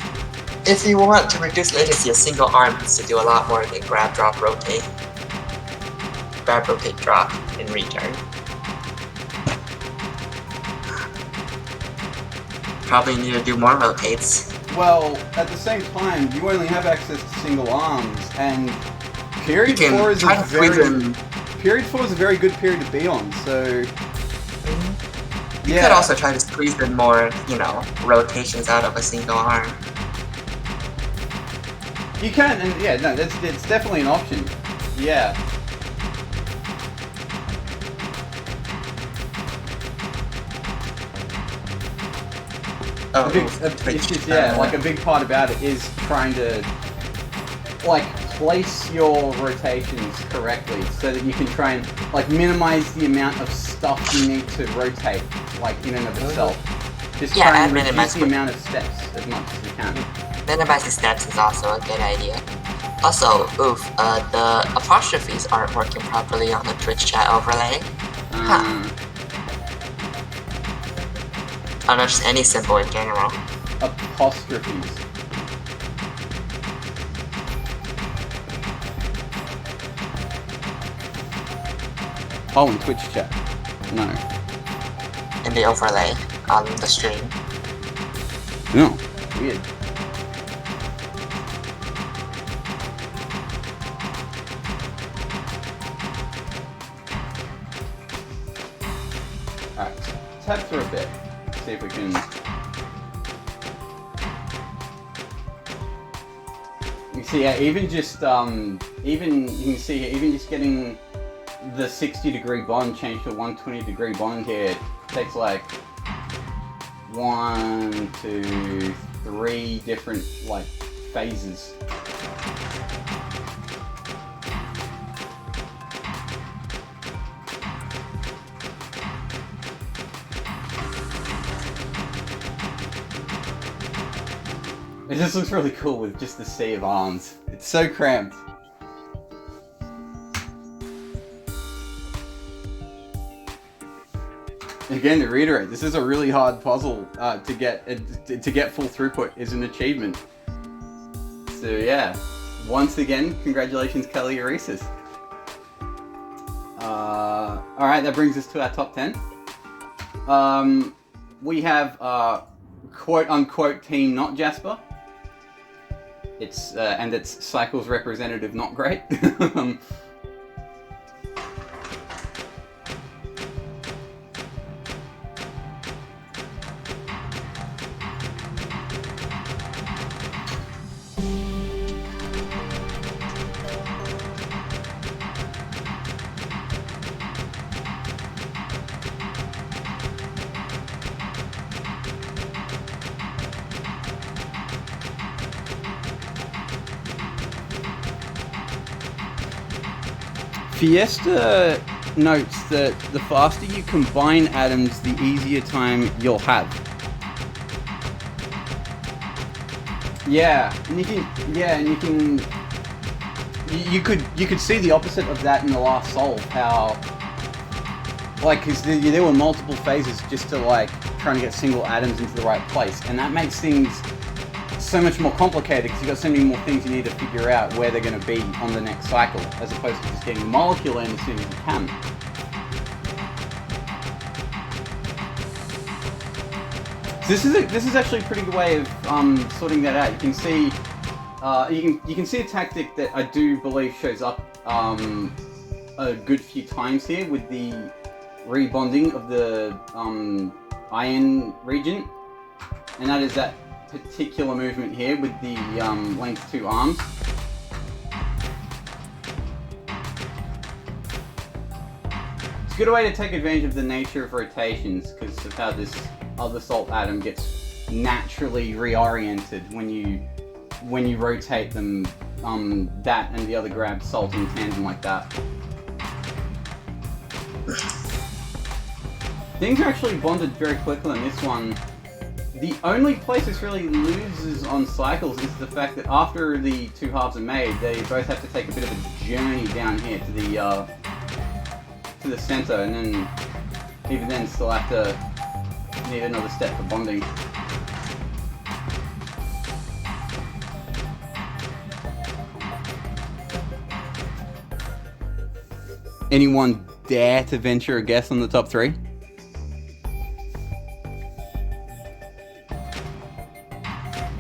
If you want to reduce latency, a single arm needs to do a lot more than grab, drop, rotate. Grab, rotate, drop in return. Probably need to do more rotates. Well, at the same time, you only have access to single arms, and period 4 is a very good period to be on, so... You could also try to squeeze in more, rotations out of a single arm. You can, and yeah, no, it's definitely an option. Yeah. Oh, like a big part about it is trying to place your rotations correctly so that you can try and minimize the amount of stuff you need to rotate in and of itself. Just try and reduce the amount of steps as much as you can. Minimizing steps is also a good idea. Also, the apostrophes aren't working properly on the Twitch chat overlay. Oh no, just any symbol in general. Apostrophes. Oh, in Twitch chat. No. In the overlay on the stream. No. Weird. Alright, let's head through a bit. See if we can... You see, yeah, even just, you can see here, even just getting the 60-degree bond changed to a 120-degree bond here takes 1, 2, 3 different, phases. It just looks really cool with just the sea of arms. It's so cramped. Again, to reiterate, this is a really hard puzzle to get full throughput is an achievement. So yeah, once again, congratulations, Kelly Euresis. All right, that brings us to our top 10. We have quote unquote team not Jasper. It's and it's Cycles representative not great. Fiesta notes that the faster you combine atoms, the easier time you'll have. Yeah, and you could see the opposite of that in the last solve. How, because there were multiple phases just to trying to get single atoms into the right place, and that makes things so much more complicated because you've got so many more things you need to figure out where they're going to be on the next cycle, as opposed to just getting the molecule in as soon as you can. So this is actually a pretty good way of sorting that out. You can see you can see a tactic that I do believe shows up a good few times here with the rebonding of the iron region, and that is that particular movement here with the length 2 arms. It's a good way to take advantage of the nature of rotations because of how this other salt atom gets naturally reoriented when you rotate them. That and the other grab salt in tandem like that. Things are actually bonded very quickly on this one. The only place this really loses on cycles is the fact that after the 2 halves are made, they both have to take a bit of a journey down here to the center, and then even then still have to need another step for bonding. Anyone dare to venture a guess on the top 3?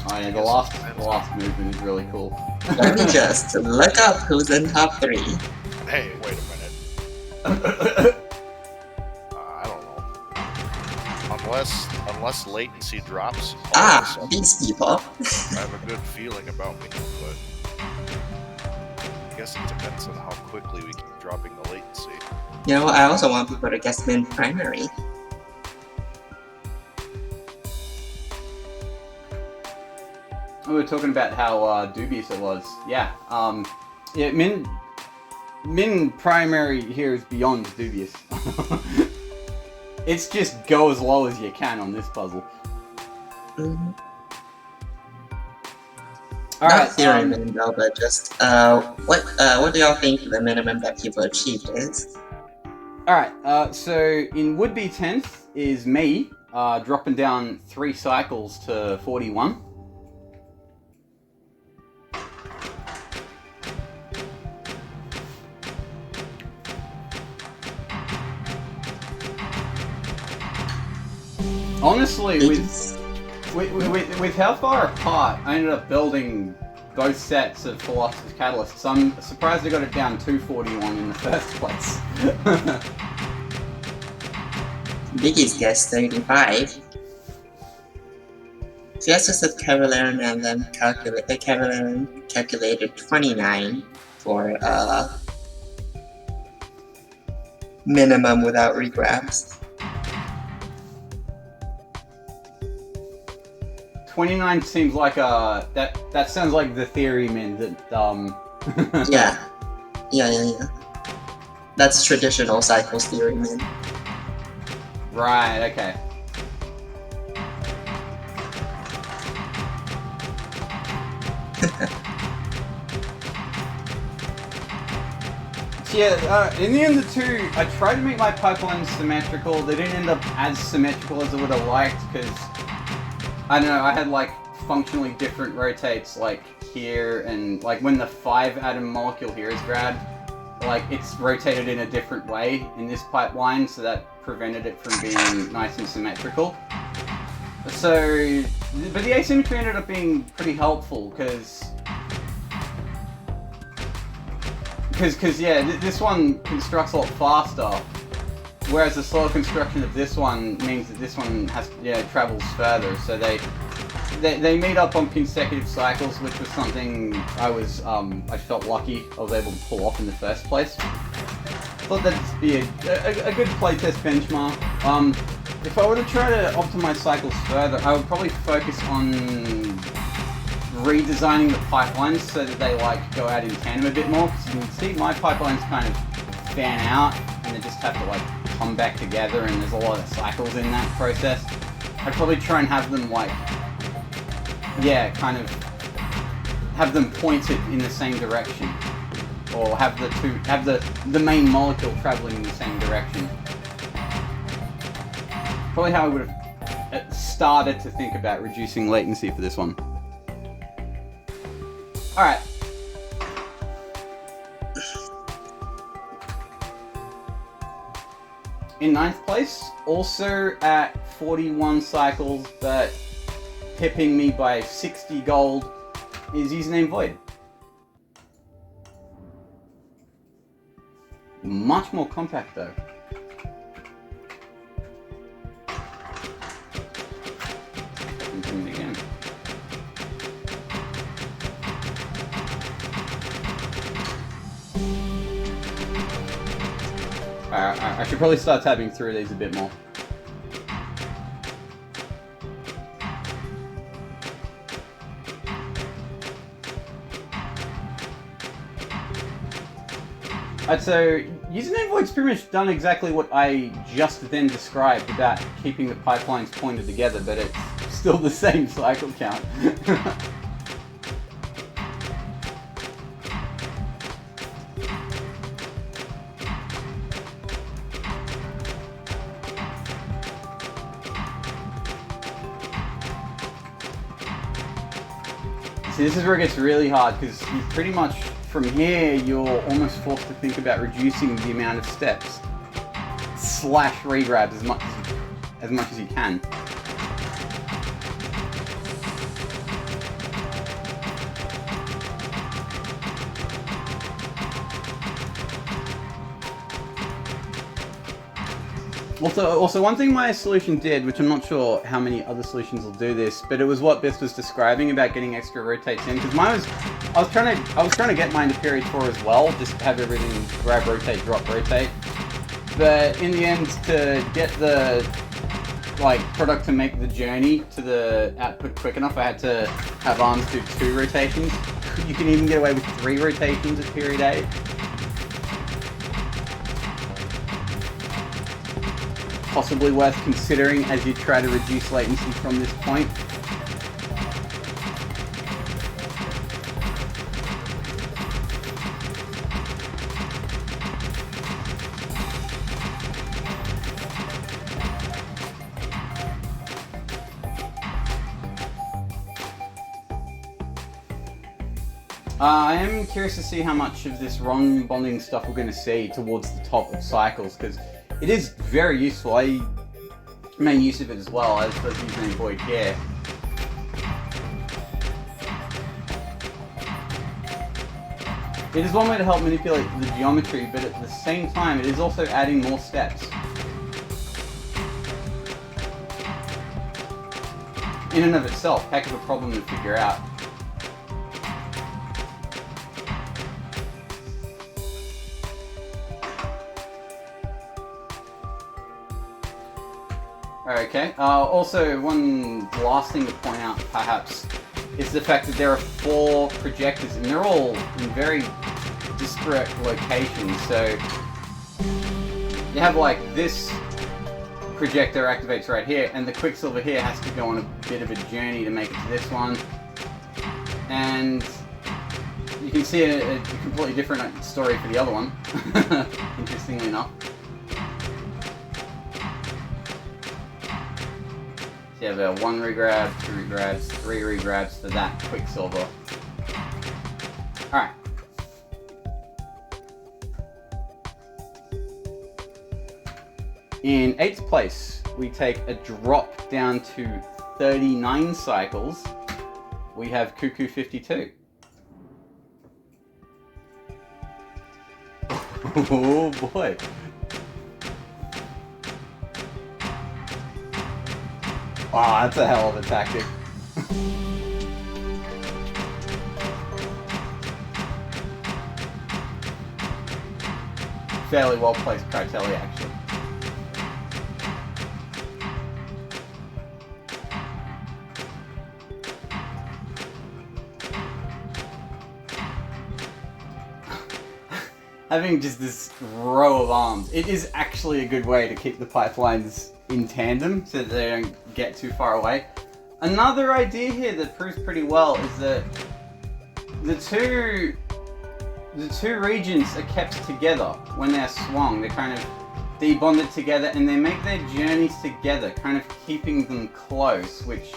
Oh yeah, the last movement is really cool. Let me just look up who's in top 3. Hey, wait a minute. I don't know. Unless latency drops. These people. I have a good feeling about me, but I guess it depends on how quickly we keep dropping the latency. You know, I also want people to guess min primary. We were talking about how dubious it was. Yeah, yeah, min primary here is beyond dubious. It's just go as low as you can on this puzzle. Mm-hmm. Alright, Not theory min though, but just what do y'all think the minimum that people achieved is? Alright, so in would-be 10th is me, dropping down 3 cycles to 41. Honestly, with how far apart I ended up building both sets of Philosopher's Catalysts, I'm surprised I got it down to 41 in the first place. Biggie's guessed 35. Fiesta said Cavalier and then Cavalier calculated 29 for minimum without regrabs. 29 seems like that sounds like the theory min that Yeah. That's traditional cycles theory min. Right, okay. Yeah, in the end of the 2, I tried to make my pipelines symmetrical. They didn't end up as symmetrical as I would have liked because I don't know, I had like functionally different rotates like here, and like when the 5 atom molecule here is grabbed, like it's rotated in a different way in this pipeline, so that prevented it from being nice and symmetrical. So, but the asymmetry ended up being pretty helpful because yeah, this one constructs a lot faster, whereas the slower construction of this one means that this one has travels further. So they meet up on consecutive cycles, which was something I felt lucky I was able to pull off in the first place. Thought that'd be a good playtest benchmark. If I were to try to optimize cycles further, I would probably focus on redesigning the pipelines so that they like go out in tandem a bit more. Because you can see my pipelines kind of fan out and they just have to like come back together, and there's a lot of cycles in that process. I'd probably try and have them like, kind of have them pointed in the same direction, or have the main molecule traveling in the same direction. Probably how I would have started to think about reducing latency for this one. Alright. In 9th place, also at 41 cycles, but pipping me by 60 gold, is username Void. Much more compact though. I should probably start tabbing through these a bit more. So, username void's pretty much done exactly what I just then described about keeping the pipelines pointed together, but it's still the same cycle count. See, this is where it gets really hard, because you pretty much, from here, you're almost forced to think about reducing the amount of steps / regrabs as much as you can. Also, one thing my solution did, which I'm not sure how many other solutions will do this, but it was what Biff was describing about getting extra rotates in. Because mine was, I was trying to get mine to period 4 as well, just to have everything grab, rotate, drop, rotate. But in the end, to get the product to make the journey to the output quick enough, I had to have arms do 2 rotations. You can even get away with 3 rotations at period 8. Possibly worth considering as you try to reduce latency from this point. I am curious to see how much of this ROM bonding stuff we're going to see towards the top of cycles, because it is very useful. I made use of it as well, as does using Void here. It is one way to help manipulate the geometry, but at the same time, it is also adding more steps. In and of itself, heck of a problem to figure out. Okay, also one last thing to point out, perhaps, is the fact that there are 4 projectors, and they're all in very disparate locations. So, you have this projector activates right here, and the Quicksilver here has to go on a bit of a journey to make it to this one. And you can see a completely different story for the other one, interestingly enough. You have a 1 regrab, 2 regrabs, 3 regrabs for that Quicksilver. Alright. In 8th place, we take a drop down to 39 cycles. We have Cuckoo 52. Oh boy. Wow, that's a hell of a tactic. Fairly well placed Cartelli, actually. Having just this row of arms, it is actually a good way to keep the pipelines in tandem so that they don't get too far away. Another idea here that proves pretty well is that the two regions are kept together when they're swung. They're kind of debonded together and they make their journeys together, kind of keeping them close, which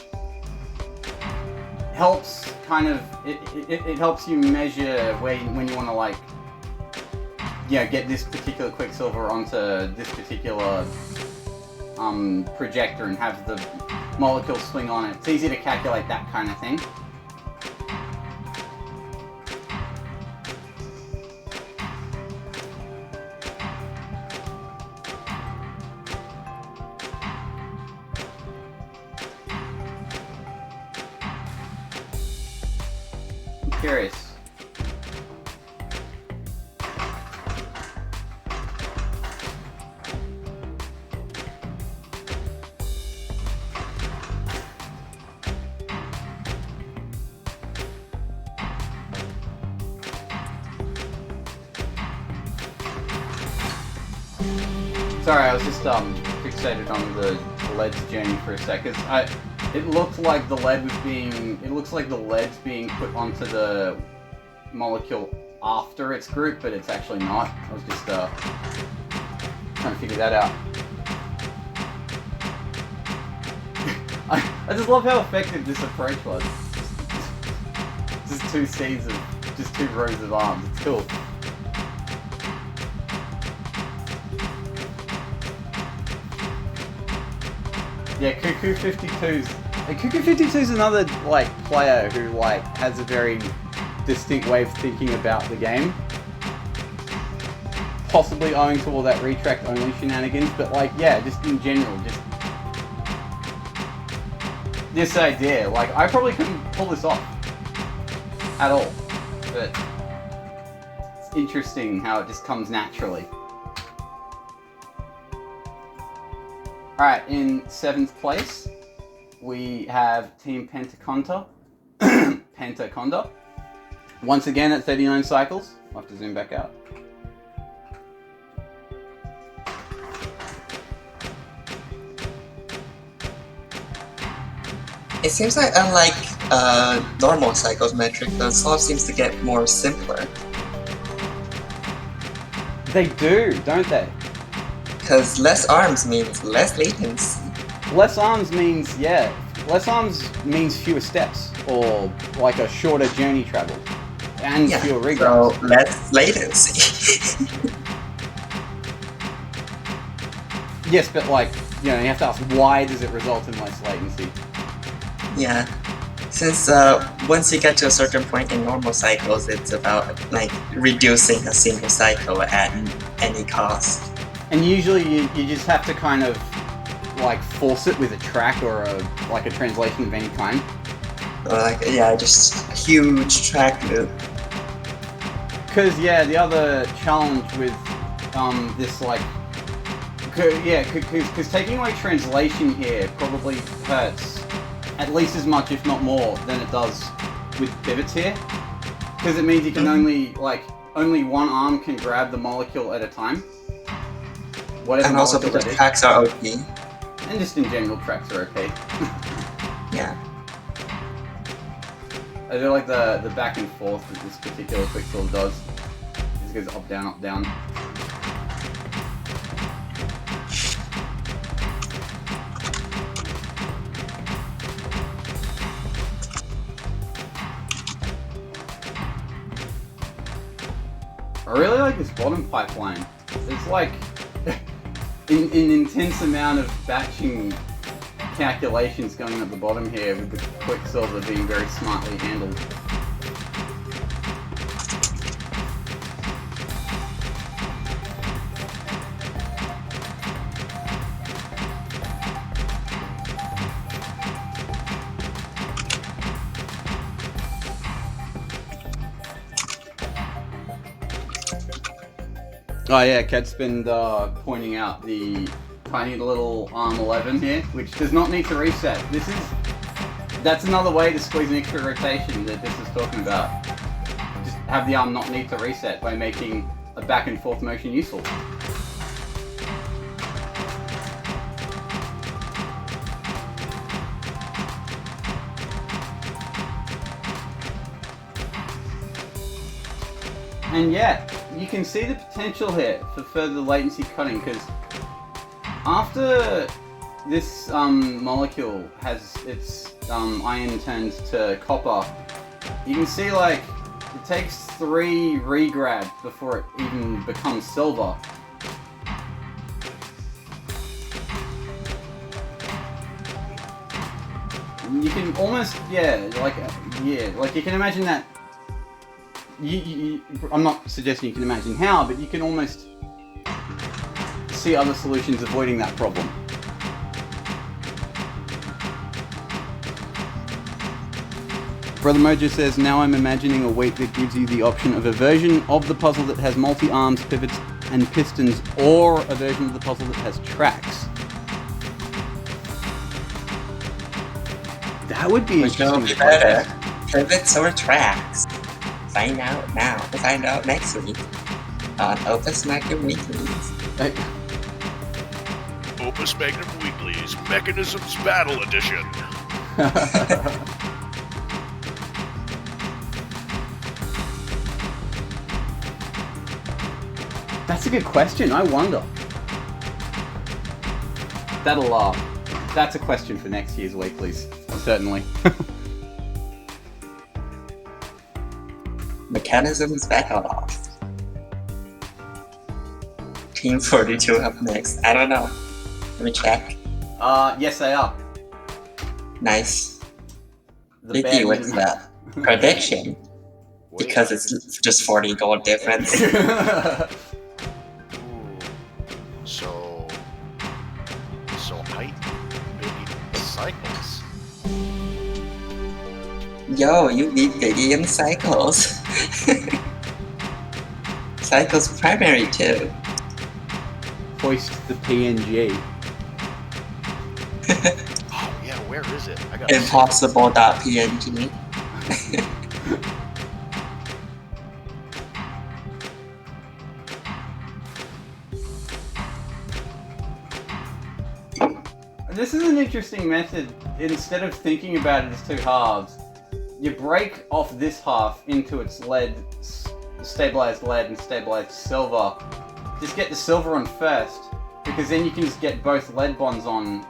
helps it helps you measure when you want to get this particular Quicksilver onto this particular projector and have the molecule swing on it. It's easy to calculate that kind of thing. I'm curious. Sorry, I was just fixated on the lead's journey for a second. It looked like the lead was being. It looks like the lead's being put onto the molecule after its group, but it's actually not. I was just trying to figure that out. I just love how effective this approach was. Just two seeds of, just two rows of arms. It's cool. Yeah, Cuckoo 52's. Cuckoo 52's another like player who like has a very distinct way of thinking about the game. Possibly owing to all that retract only shenanigans, but like yeah, just in general, just this idea. Like I probably couldn't pull this off at all, but it's interesting how it just comes naturally. Alright, in 7th place, we have Team Pentaconda. Pentaconda. Once again at 39 cycles. I'll have to zoom back out. It seems like unlike normal cycles metric, the solve seems to get more simpler. They do, don't they? Because less arms means less latency. Less arms means, yeah, less arms means fewer steps, or like a shorter journey traveled, and fewer regrabs. So less latency. Yes, but like, you know, you have to ask, why does it result in less latency? Yeah. Since once you get to a certain point in normal cycles, it's about like reducing a single cycle at any cost. And usually you just have to kind of like force it with a track or a translation of any kind. Like just a huge track loop. Because yeah, the other challenge with this like because taking away translation here probably hurts at least as much, if not more, than it does with pivots here. Because it means you can only one arm can grab the molecule at a time. Whatever and also because tracks are OP. And just in general, tracks are okay. Yeah. I do like the back and forth that this particular quick tool does. It just goes up, down, up, down. I really like this bottom pipeline. It's like an intense amount of batching calculations going at the bottom here, with the Quicksilver being very smartly handled. Oh yeah, Kat's been pointing out the tiny little arm 11 here, which does not need to reset. That's another way to squeeze an extra rotation that this is talking about. Just have the arm not need to reset by making a back and forth motion useful. And yeah, you can see the potential here for further latency cutting, because after this molecule has its iron turned to copper, you can see like it takes 3 regrabs before it even becomes silver. You can almost, like you can imagine that. I'm not suggesting you can imagine how, but you can almost see other solutions avoiding that problem. Brother Mojo says, now I'm imagining a weight that gives you the option of a version of the puzzle that has multi-arms, pivots, and pistons, or a version of the puzzle that has tracks. That would be interesting. Which will be better, pivots or tracks? Find out now. Find out next week on Opus Magnum Weeklies. Opus Magnum Weeklies, Mechanisms Battle Edition. That's a good question. I wonder. That's a question for next year's weeklies, certainly. Mechanisms battle off. Team 42 up next. I don't know. Let me check. Yes, they are. Nice. The Vicky, bare what's minimum. that? Prediction? Because it's just 40 gold difference. So height, maybe cycles. Yo, you beat Biggie in cycles. Cycles primary too. Hoist the PNG. Oh yeah, where is it? I got Impossible.png. This is an interesting method. Instead of thinking about it as two halves, you break off this half into its stabilized lead and stabilized silver. Just get the silver on first, because then you can just get both lead bonds on.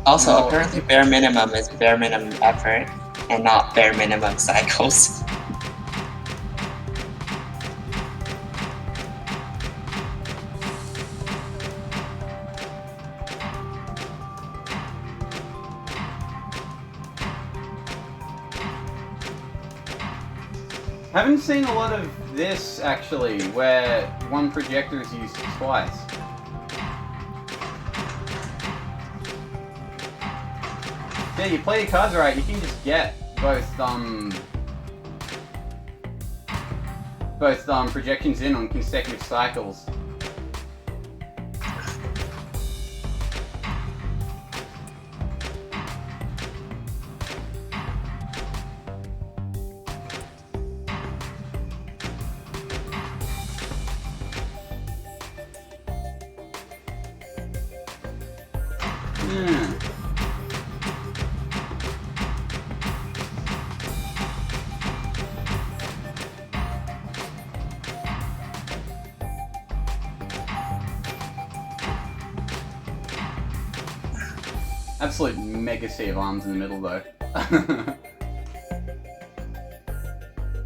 Also, apparently bare minimum is bare minimum effort and not bare minimum cycles. Haven't seen a lot of this actually, where one projector is used twice. Yeah, you play your cards right, you can just get both projections in on consecutive cycles. Absolute mega sea of arms in the middle though.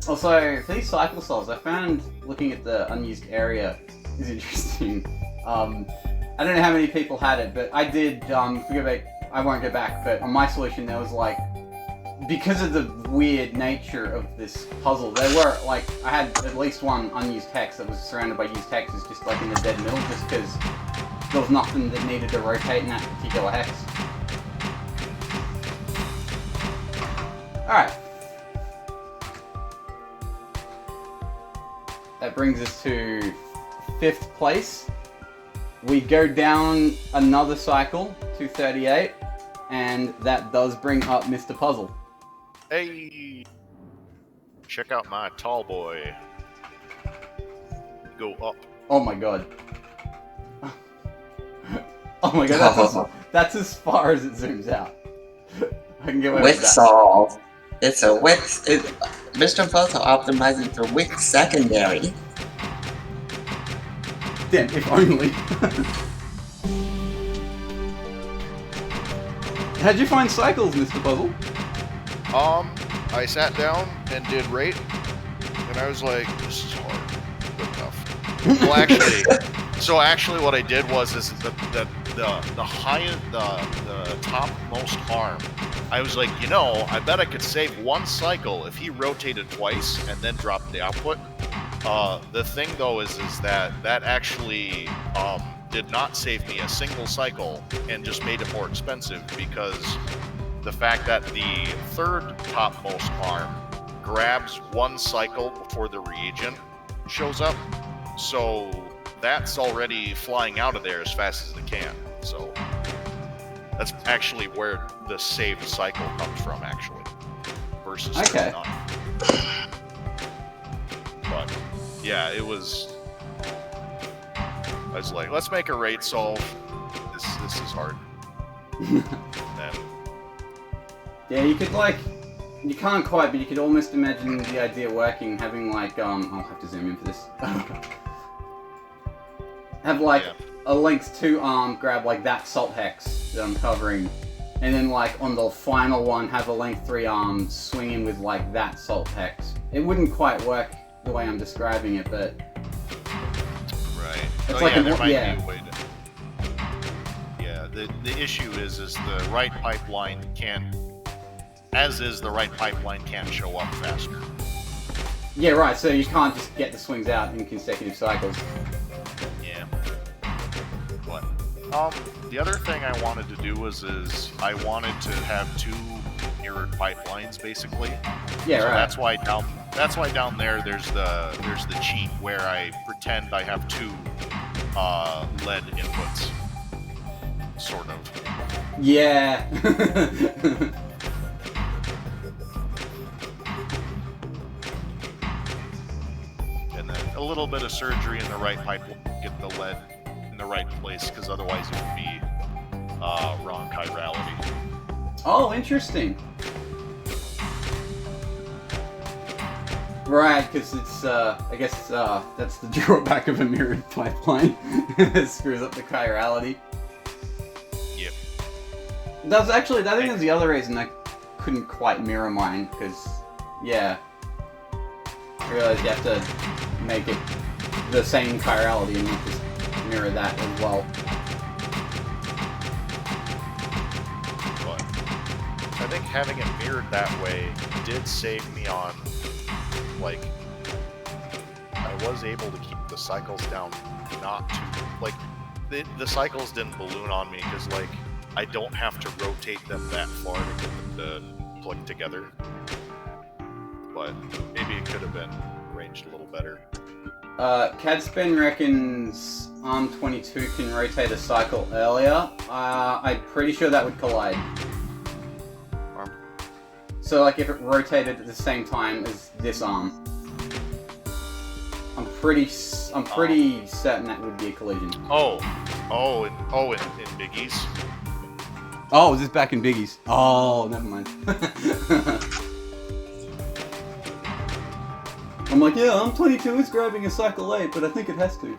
Also, for these cycle cells, I found looking at the unused area is interesting. I don't know how many people had it, but I did, I won't go back, but on my solution there was like, because of the weird nature of this puzzle, there were like, I had at least one unused hex that was surrounded by used hexes just like in the dead middle, just because there was nothing that needed to rotate in that particular hex. Alright. That brings us to 5th place. We go down another cycle to 38, and that does bring up Mr. Puzzle. Hey! Check out my tall boy. Go up. Oh my god. Oh my god, that's as far as it zooms out. I can get away with Width that. solve. It's a width. Mr. Puzzle optimizing for width secondary. Damn, if only. How'd you find cycles, Mr. Puzzle? I sat down and did rate, and I was like, this is hard. Good enough. Well, actually, what I did was the topmost arm. I was like, I bet I could save one cycle if he rotated twice and then dropped the output. The thing though is that actually did not save me a single cycle and just made it more expensive, because the fact that the third topmost arm grabs one cycle before the reagent shows up, so that's already flying out of there as fast as it can. So that's actually where the saved cycle comes from, actually, versus okay. none. But yeah, it was I was like, let's make a rate solve. This is hard. And Yeah, you could like, you can't quite, but you could almost imagine the idea working, having like, I'll have to zoom in for this. Have like a length 2 arm, grab like that salt hex that I'm covering, and then like on the final one have a length 3 arm swing in with like that salt hex. It wouldn't quite work the way I'm describing it, but right. It's like there might be a way to. Yeah, the issue is the right pipeline can't, as is the right pipeline can't show up faster. Yeah, right. So you can't just get the swings out in consecutive cycles. Yeah. But the other thing I wanted to do was I wanted to have 2 mirrored pipelines basically. Yeah, so right. That's why down there there's the cheat where I pretend I have 2 lead inputs, sort of. Yeah. And then a little bit of surgery in the right pipe will get the lead in the right place, because otherwise it would be wrong chirality. Oh, interesting. Right, because it's, I guess, that's the drawback of a mirrored pipeline. It screws up the chirality. Yep. That's actually, I think that's the other reason I couldn't quite mirror mine, because, yeah. I realized you have to make it the same chirality and not just mirror that as well. But I think having it mirrored that way did save me on, like, I was able to keep the cycles down, not too, like, the cycles didn't balloon on me, because, like, I don't have to rotate them that far to get them to click together. But maybe it could have been arranged a little better. Cadspin reckons Arm 22 can rotate a cycle earlier. I'm pretty sure that would collide. So, like, if it rotated at the same time as this arm, I'm pretty certain that would be a collision. In Biggies. Oh, is this back in Biggies? Oh, never mind. I'm like, yeah, Arm 22 is grabbing a cycle 8, but I think it has to.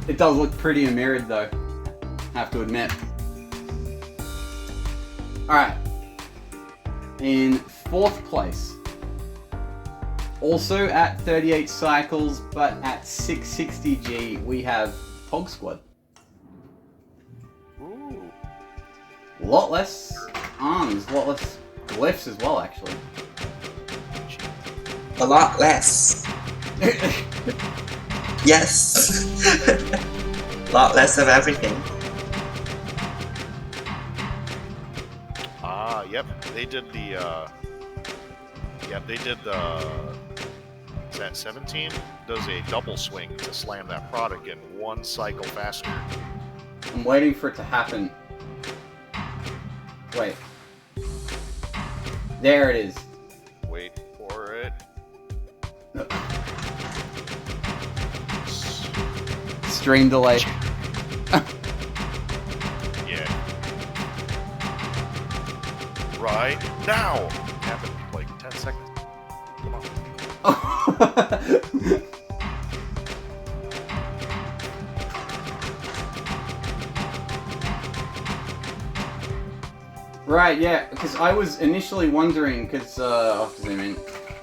It does look pretty mirrored though, I have to admit. Alright. In 4th place. Also at 38 cycles, but at 660G, we have Pog Squad. Ooh. A lot less arms, a lot less glyphs as well, actually. A lot less. Yes. A lot less of everything. Yep. They did the, is that 17? Does a double swing to slam that product in 1 cycle faster. I'm waiting for it to happen. Wait. There it is. Wait for it. Stream delay. Yeah. Right now! Happened like 10 seconds. Come on. Right, yeah, because I was initially wondering, because, I'll have to zoom in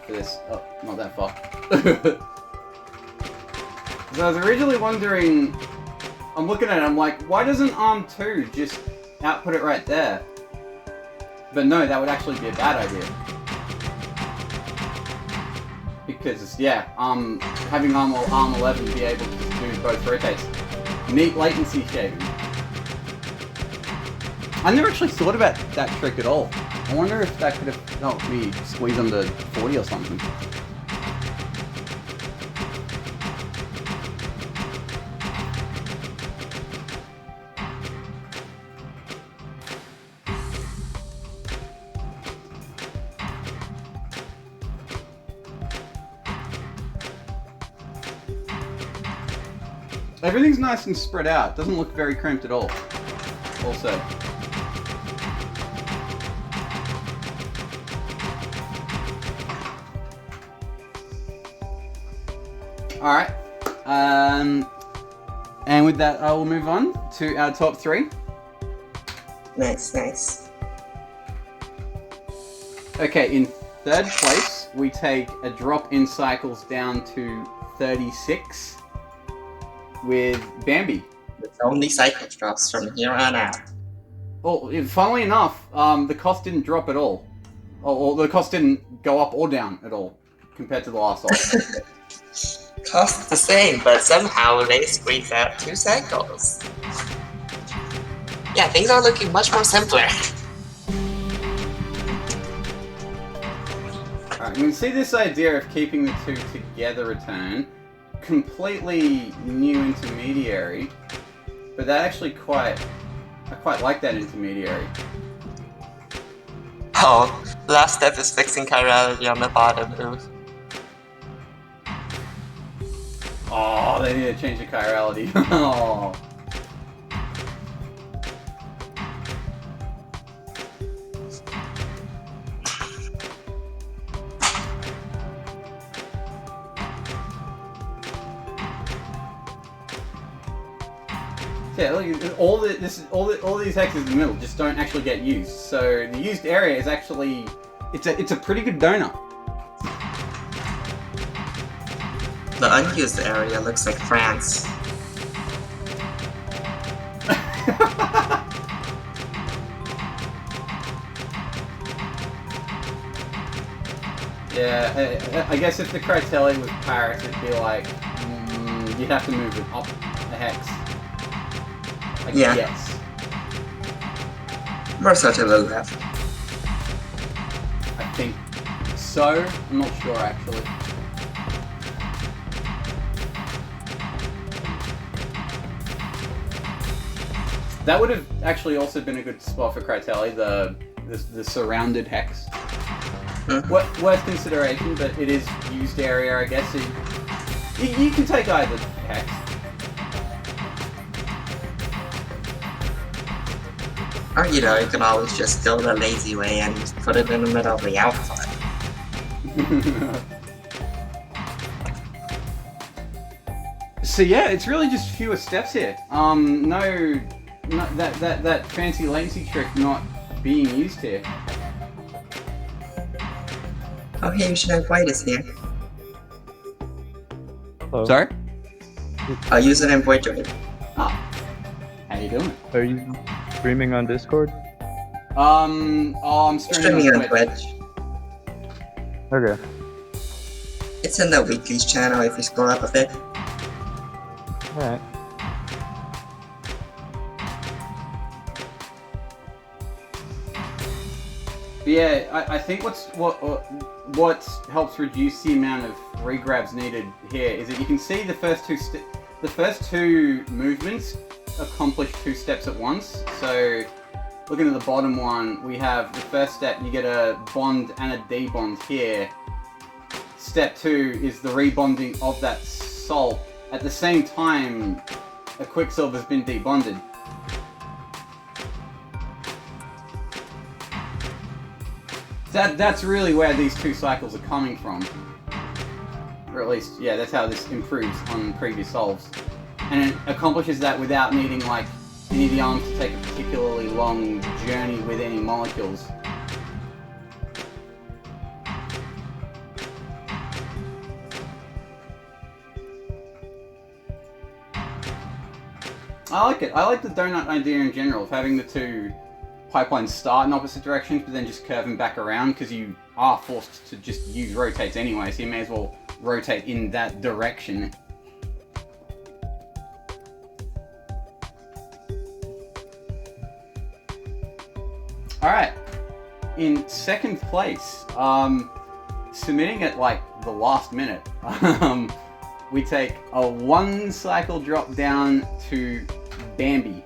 for this. Oh, not that far. So I was originally wondering, I'm looking at it, I'm like, why doesn't Arm 2 just output it right there? But no, that would actually be a bad idea. Because, yeah, having Arm 11 be able to do both rotates. Neat latency shaving. I never actually thought about that trick at all. I wonder if that could have helped me squeeze under 40 or something. Everything's nice and spread out. Doesn't look very cramped at all. Also. Alright. And with that, I will move on to our top 3. Nice. Okay, in 3rd place, we take a drop in cycles down to 36 with Bambi. It's only cycle drops from here on out. Well, funnily enough, the cost didn't drop at all. Or the cost didn't go up or down at all compared to the last option. Cost the same, but somehow they squeeze out 2 cycles. Yeah, things are looking much more simpler. Alright, you can see this idea of keeping the 2 together return. Completely new intermediary, but that actually I quite like that intermediary. Oh, last step is fixing chirality on the bottom. Ooh. Oh, they need to change the chirality. Oh. Yeah, look, all these hexes in the middle just don't actually get used. So the used area is actually it's a pretty good donut. The unused area looks like France. Yeah, I guess if the Critelia was Paris, it'd be like you'd have to move it up a hex. Yeah. Yes. More so to the left. I think so. I'm not sure actually. That would have actually also been a good spot for Critelia, the surrounded hex. Worth consideration, but it is used area, I guess. You can take either hex. Or, you know, you can always just go the lazy way and just put it in the middle of the output. So yeah, it's really just fewer steps here. No, that fancy latency trick not being used here. Oh, hey, User is here. Hello. Sorry? User Droid. Ah, how you doing? Are you streaming on Discord? I'm streaming on Twitch. Okay. It's in the Weeklies channel if you scroll up a bit. Alright. Yeah, I think what helps reduce the amount of regrabs needed here is that you can see the first two movements accomplish 2 steps at once. So looking at the bottom one, we have the first step, you get a bond and a debond here. Step 2 is the rebonding of that salt. At the same time, a Quicksilver has been debonded. That's really where these 2 cycles are coming from. Or at least, yeah, that's how this improves on previous solves. And it accomplishes that without needing, like, any of the arms to take a particularly long journey with any molecules. I like it. I like the donut idea in general of having the 2 pipelines start in opposite directions, but then just curving back around, because you are forced to just use rotates anyway, so you may as well rotate in that direction. Alright, in 2nd place, submitting at like the last minute, we take a 1 cycle drop down to Bambi.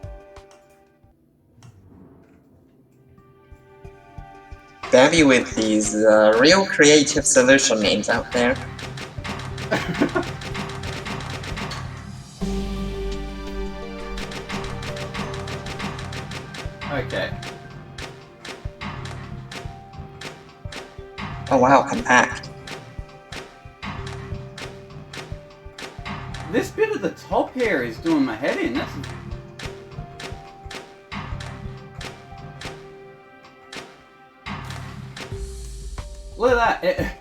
Bambi with these real creative solution names out there. Okay. Oh wow, compact. This bit at the top here is doing my head in. That's... Look at that.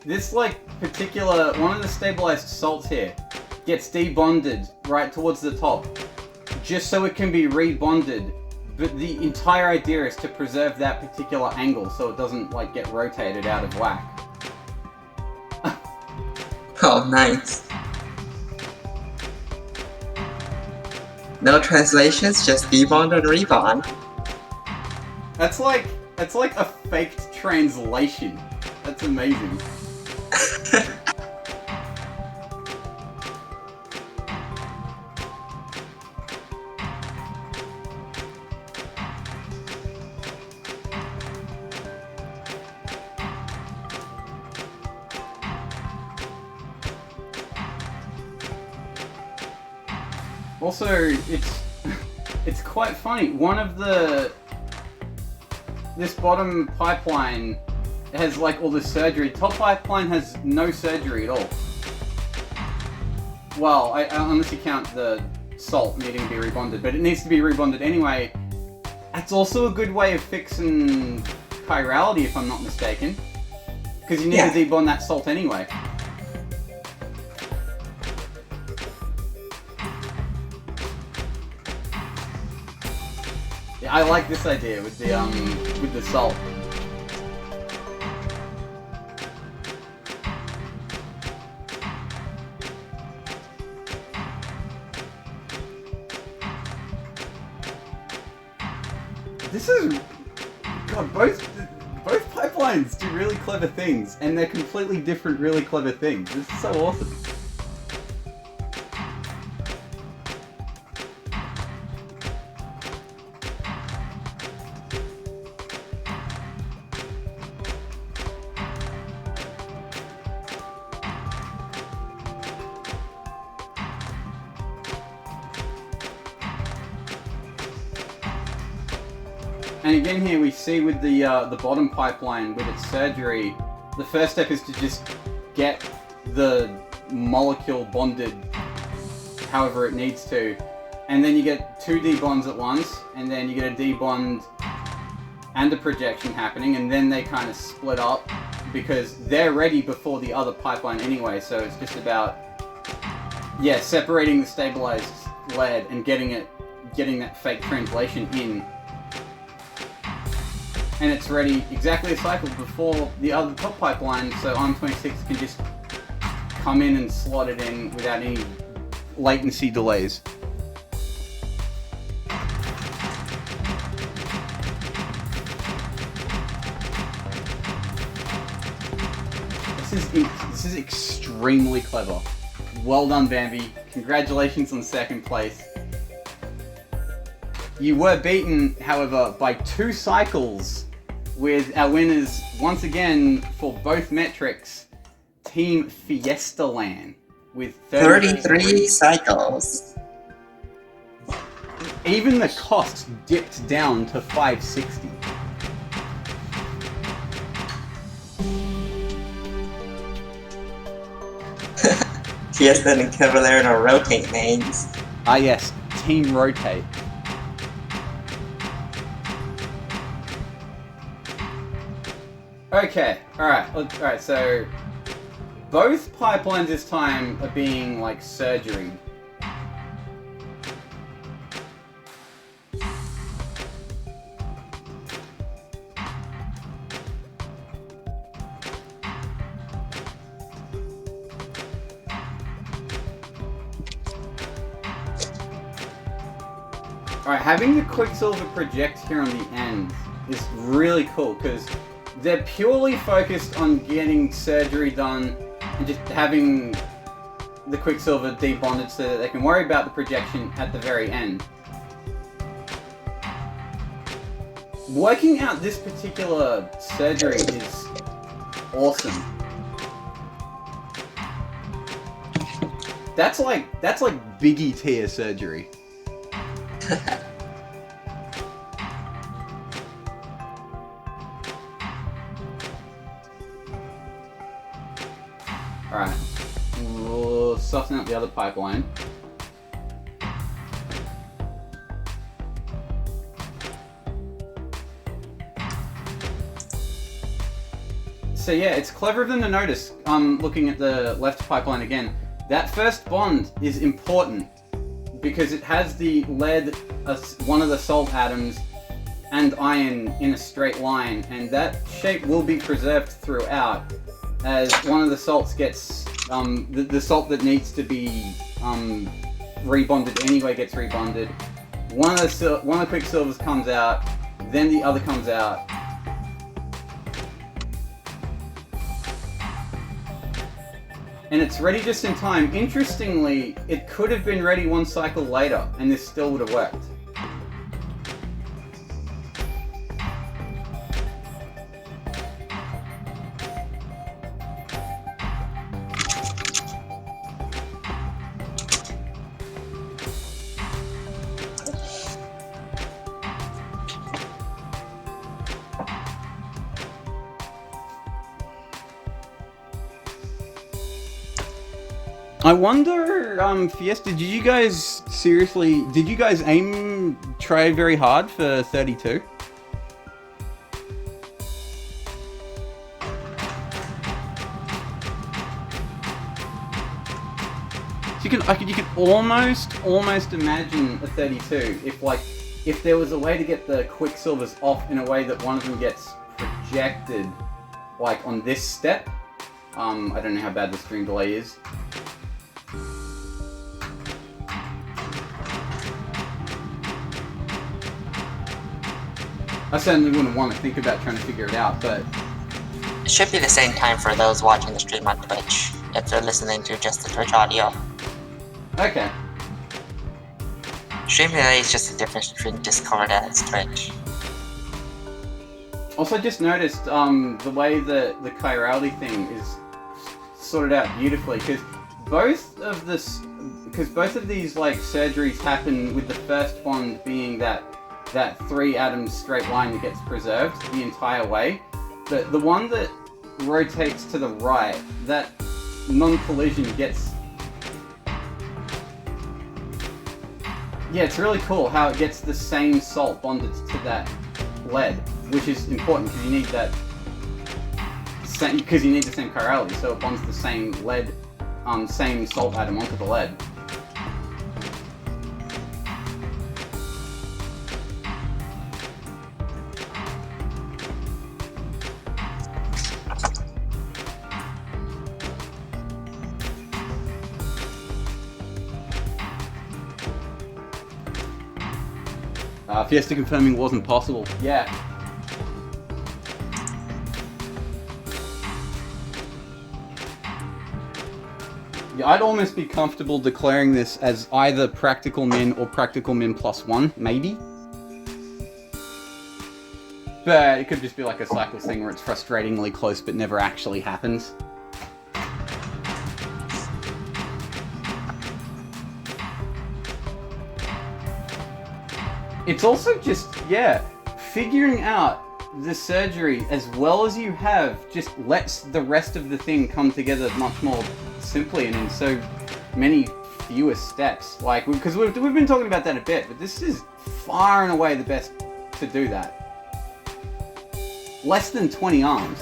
This, like, particular... One of the stabilized salts here gets debonded right towards the top, just so it can be rebonded. But the entire idea is to preserve that particular angle so it doesn't, like, get rotated out of whack. Oh, nice. No translations, just debond and rebond. That's like a faked translation. That's amazing. Also, it's quite funny. One of this bottom pipeline has like all the surgery. Top pipeline has no surgery at all. Well, unless you count the salt needing to be rebonded, but it needs to be rebonded anyway. That's also a good way of fixing chirality, if I'm not mistaken, because you need to debond that salt anyway. I like this idea with the salt. This is God. Both pipelines do really clever things, and they're completely different, really clever things. This is so awesome. And again here we see with the bottom pipeline with its surgery, the first step is to just get the molecule bonded however it needs to. And then you get 2 debonds at once, and then you get a debond and a projection happening, and then they kind of split up because they're ready before the other pipeline anyway, so it's just about separating the stabilized lead and getting that fake translation in. And it's ready exactly a cycle before the other top pipeline, so ARM26 can just come in and slot it in without any latency delays. This is extremely clever. Well done, Bambi. Congratulations on second place. You were beaten, however, by 2 cycles, with our winners, once again, for both metrics, Team Fiestaland, with 33 cycles. Even the cost dipped down to 560. Fiesta and Cavalier rotate names. Ah yes, Team Rotate. Okay, alright, so both pipelines this time are being, like, surgeried. Alright, having the Quicksilver project here on the end is really cool, because they're purely focused on getting surgery done and just having the Quicksilver debonded so that they can worry about the projection at the very end. Working out this particular surgery is awesome. That's like Biggie tier surgery. just sussing out the other pipeline. So yeah, it's clever of them to notice, looking at the left pipeline again, that first bond is important because it has the lead, one of the salt atoms, and iron in a straight line, and that shape will be preserved throughout as one of the salts gets, the salt that needs to be rebonded anyway gets rebonded. One of the quicksilvers comes out, then the other comes out. And it's ready just in time. Interestingly, it could have been ready one cycle later, and this still would have worked. I wonder, Fiesta, did you guys try very hard for 32? So you can almost imagine a 32 if there was a way to get the quicksilvers off in a way that one of them gets projected, like on this step. I don't know how bad the stream delay is. I certainly wouldn't want to think about trying to figure it out, but... It should be the same time for those watching the stream on Twitch, if they're listening to just the Twitch audio. Okay. Stream delay is just the difference between Discord and Twitch. Also just noticed the way that the chirality thing is sorted out beautifully, because both of these like surgeries happen with the first bond being that 3 atoms straight line that gets preserved the entire way. But the one that rotates to the right, that non-collision gets... Yeah, it's really cool how it gets the same salt bonded to that lead, which is important because you need that... Because you need the same chirality, so it bonds the same lead, same salt atom onto the lead. Fiesta confirming wasn't possible. Yeah. Yeah, I'd almost be comfortable declaring this as either practical min or practical min +1, maybe. But it could just be like a cycle thing where it's frustratingly close but never actually happens. It's also just, yeah, figuring out the surgery as well as you have just lets the rest of the thing come together much more simply and in so many fewer steps. Like, because we've been talking about that a bit, but this is far and away the best to do that. Less than 20 arms.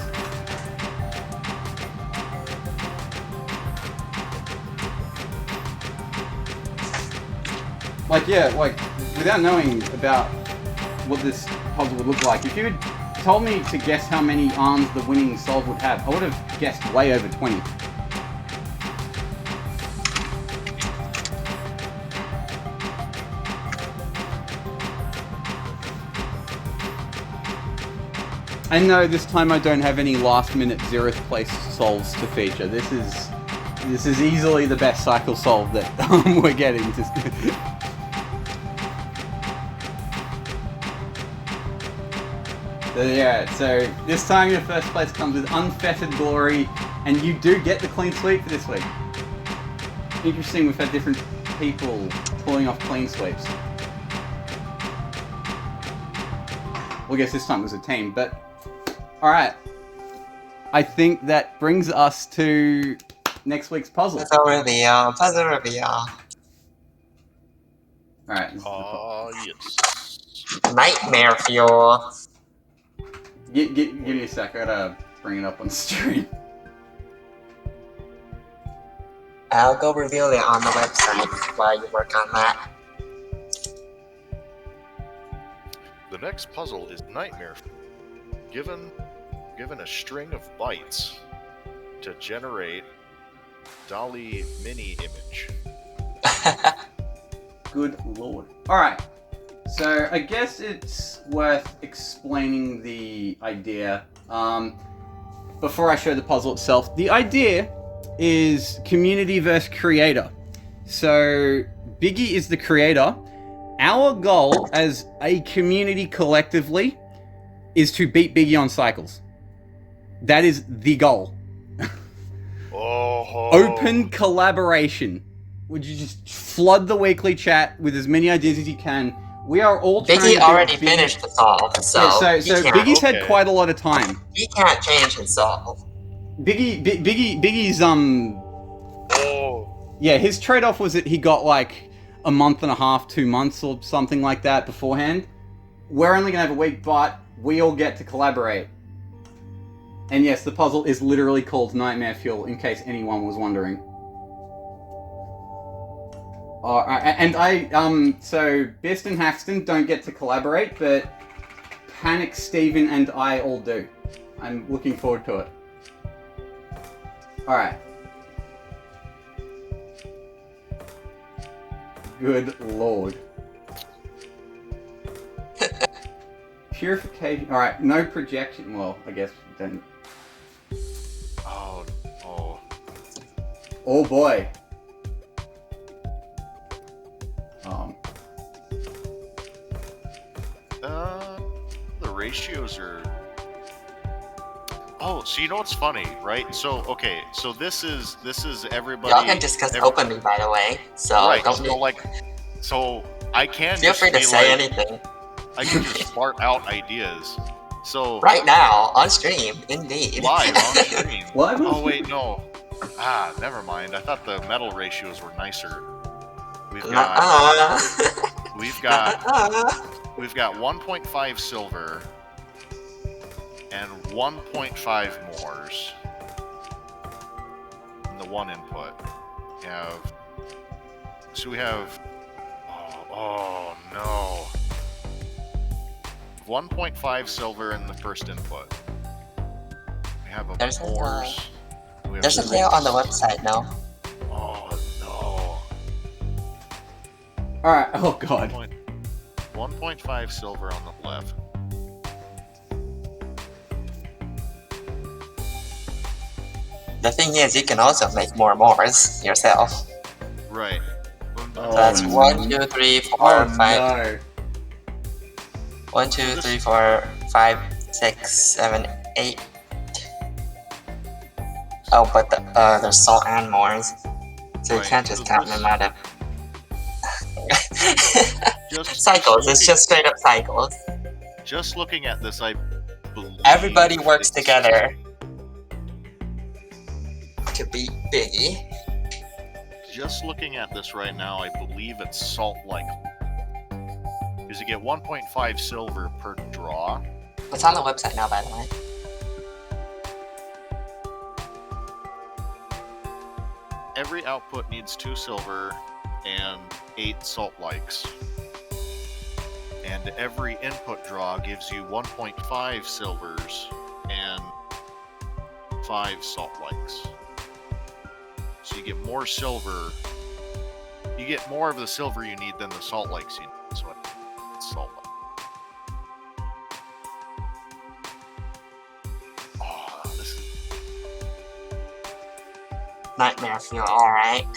Like, yeah, like, without knowing about what this puzzle would look like, if you had told me to guess how many arms the winning solve would have, I would have guessed way over 20. And no, this time I don't have any last-minute 0th place solves to feature. This is easily the best cycle solve that we're getting. So yeah, so this time your first place comes with unfettered glory, and you do get the clean sweep for this week. Interesting, we've had different people pulling off clean sweeps. Well, I guess this time it was a team, but alright. I think that brings us to next week's puzzle. Puzzle reveal. All right. This is the puzzle. Yes. Nightmare fuel. Give me a sec. I gotta bring it up on stream. I'll go reveal it on the website while you work on that. The next puzzle is Nightmare. Given a string of bytes to generate Dolly mini image. Good lord. Alright. So I guess it's worth explaining the idea. Before I show the puzzle itself. The idea is community versus creator. So Biggie is the creator. Our goal as a community collectively is to beat Biggie on cycles. That is the goal. Oh. Open collaboration. Would you just flood the weekly chat with as many ideas as you can? We are all trying to Biggie already finished the solve, so yeah, so Biggie's had quite a lot of time. He can't change his solve. Biggie's Oh. yeah, his trade-off was that he got like a month and a half, 2 months or something like that beforehand. We're only gonna have a week, but we all get to collaborate. And yes, the puzzle is literally called Nightmare Fuel, in case anyone was wondering. So Best and Haxton don't get to collaborate, but Panic, Steven, and I all do. I'm looking forward to it. Alright. Good lord. Purification. Alright, no projection. Well, I guess then. Oh. Oh boy. The ratios are. Oh, so you know what's funny, right? So okay, so this is everybody. Y'all can discuss openly, by the way. So right. don't So I can. feel free to say anything. I can just fart out ideas. So Right now, on stream, indeed. live on stream. What? Oh wait, no. Never mind. I thought the metal ratios were nicer. We've got 1.5 silver and 1.5 Moors in the one input. We have oh no. 1.5 silver in the first input. We have a There's a Moors. There's a layout on the website, no? Oh no. Alright, oh god. 1.5 silver on the left. The thing is, you can also make more Moors yourself. Right. Oh, That's no. 1, 2, 3, 4, Oh 5. no. 1, 2, 3, 4, 5, 6, 7, 8. Oh, but there's salt and Moors. So you Right, can't just so count this- them out of Just cycles. It's just straight up cycles. Just looking at this, I believe Everybody works it's- together to beat Biggie. Just looking at this right now, I believe it's salt like. Because you get 1.5 silver per draw. It's on the website now, by the way. Every output needs 2 silver and 8 salt likes. And every input draw gives you 1.5 silvers and 5 salt likes. So you get more silver. You get more of the silver you need than the salt likes you need. So it's salt like. Oh, this is. Nightmare Fuel, alright.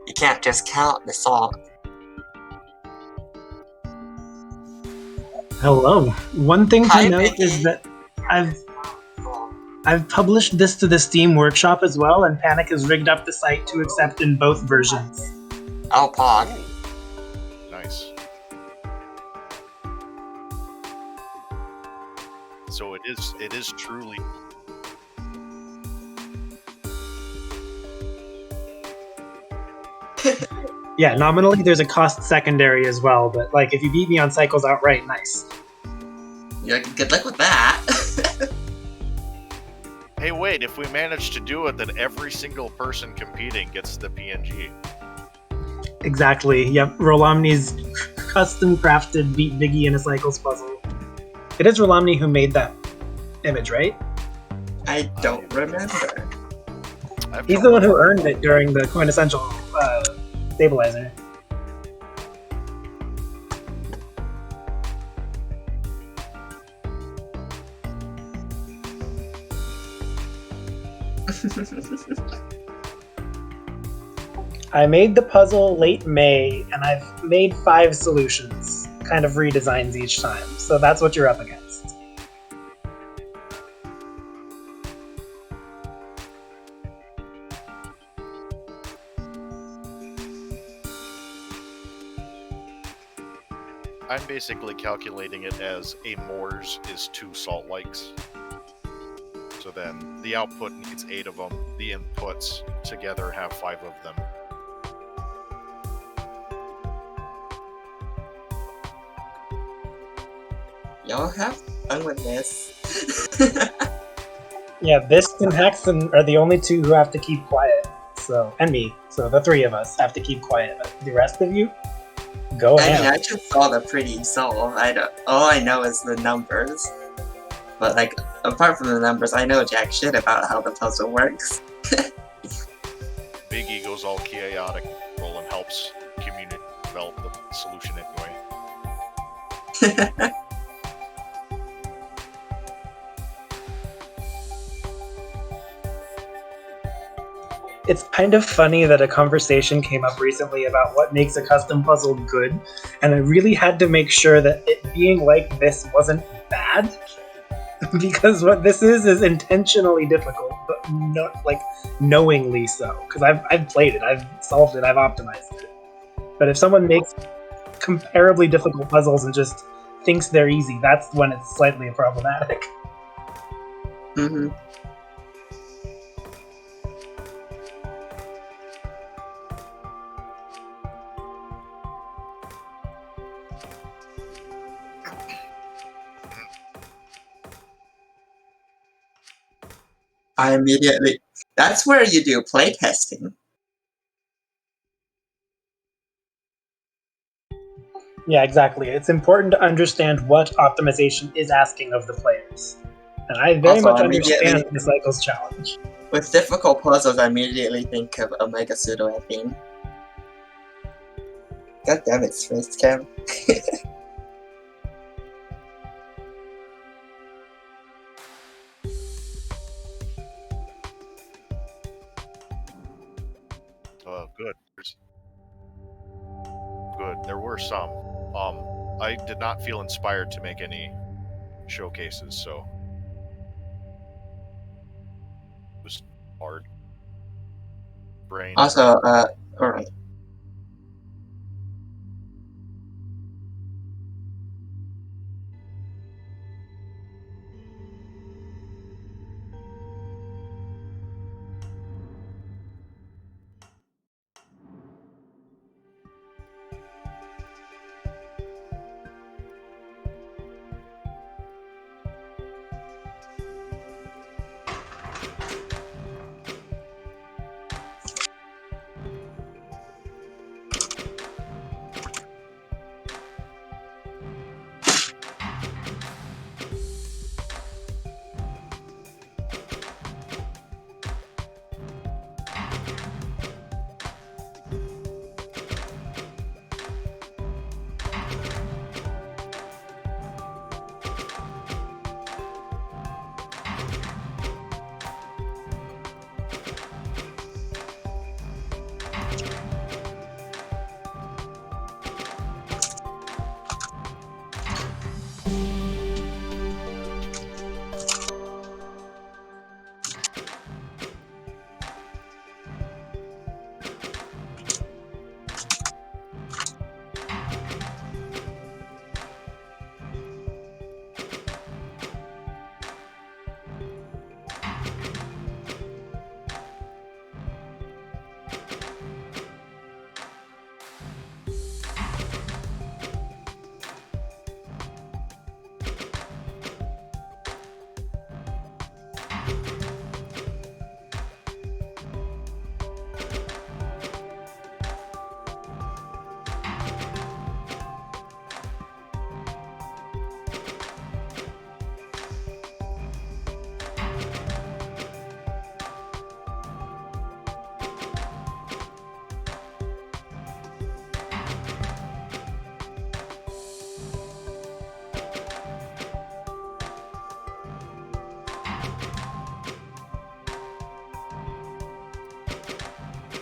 You can't just count the salt. Hello. One thing to Hi, note Vicky. is that I've published this to the Steam Workshop as well, and Panic has rigged up the site to accept in both versions. Oh, Pog. So it is truly. Yeah, nominally there's a cost secondary as well, but like if you beat me on cycles outright, nice. Yeah, good luck with that. Hey, wait! If we manage to do it, then every single person competing gets the PNG. Exactly. Yep. Rolomni's custom crafted beat Biggie in a cycles puzzle. It is Rolomni who made that image, right? I don't remember. He's the one who earned it during the quintessential stabilizer. I made the puzzle late May, and I've made 5 solutions, kind of redesigns each time. So that's what you're up against. I'm basically calculating it as a Moors is 2 salt likes. So then the output needs 8 of them. The inputs together have 5 of them. Y'all have fun with this. Yeah, Bist and Hexen are the only 2 who have to keep quiet. So, and me. So the 3 of us have to keep quiet. But the rest of you, go I mean, ahead. I just saw the pretty soul. All I know is the numbers. But like, apart from the numbers, I know jack shit about how the puzzle works. Big Ego's all chaotic role and helps community develop the solution anyway. It's kind of funny that a conversation came up recently about what makes a custom puzzle good, and I really had to make sure that it being like this wasn't bad, because what this is intentionally difficult, but not like knowingly so. Because I've played it, I've solved it, I've optimized it. But if someone makes comparably difficult puzzles and just thinks they're easy, that's when it's slightly problematic. Mm-hmm. I immediately... That's where you do playtesting. Yeah, exactly. It's important to understand what optimization is asking of the players. And I very Also, much understand immediately, the Cycles challenge. with difficult puzzles, I immediately think of Omega Pseudoethene. God damn it, Space Cam. Good. Good. There were some. I did not feel inspired to make any showcases, so it was hard. Brain. Also, alright.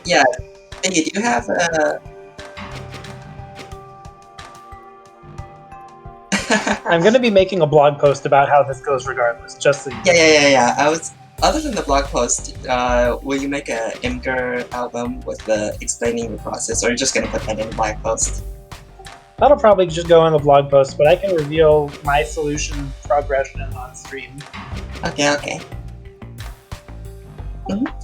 Yeah, Thingy, do you have I'm gonna be making a blog post about how this goes regardless, just so you know. Yeah. I was. Other than the blog post, will you make a Imgur album with the explaining the process, or are you just gonna put that in the blog post? That'll probably just go on the blog post, but I can reveal my solution progression on stream, Okay.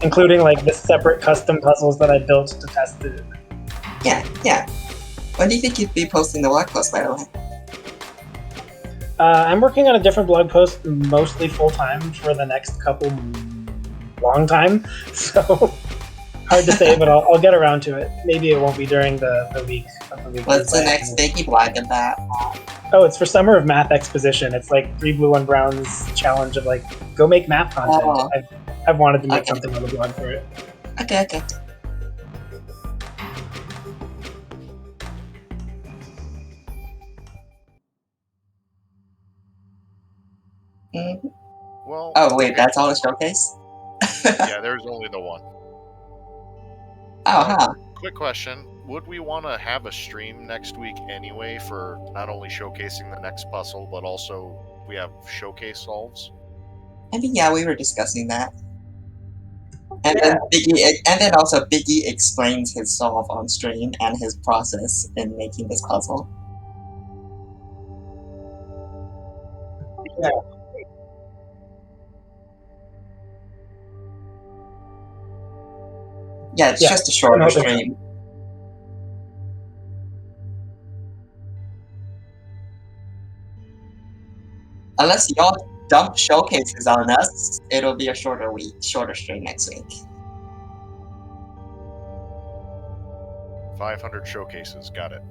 including like the separate custom puzzles that I built to test it. Yeah. When do you think you'd be posting the blog post, by the way? I'm working on a different blog post, mostly full time, for the next long time. So hard to say, but I'll get around to it. Maybe it won't be during the week of the week. What's the next Thingy blog about? Oh, it's for Summer of Math Exposition. It's like 3 Blue 1 Brown's challenge of like go make math content. Oh. I've wanted to make Okay. something on the blog for it. Okay. Well, Oh wait, that's all the showcase? yeah, there's only the one. Oh, huh. Quick question. Would we want to have a stream next week anyway for not only showcasing the next puzzle, but also we have showcase solves? I mean, yeah, we were discussing that. And then also Biggie explains his solve on stream and his process in making this puzzle. Yeah. Yeah, it's Yeah, just a shorter I'm hoping so. stream. Unless y'all dump showcases on us, it'll be a shorter stream next week. 500 showcases, got it.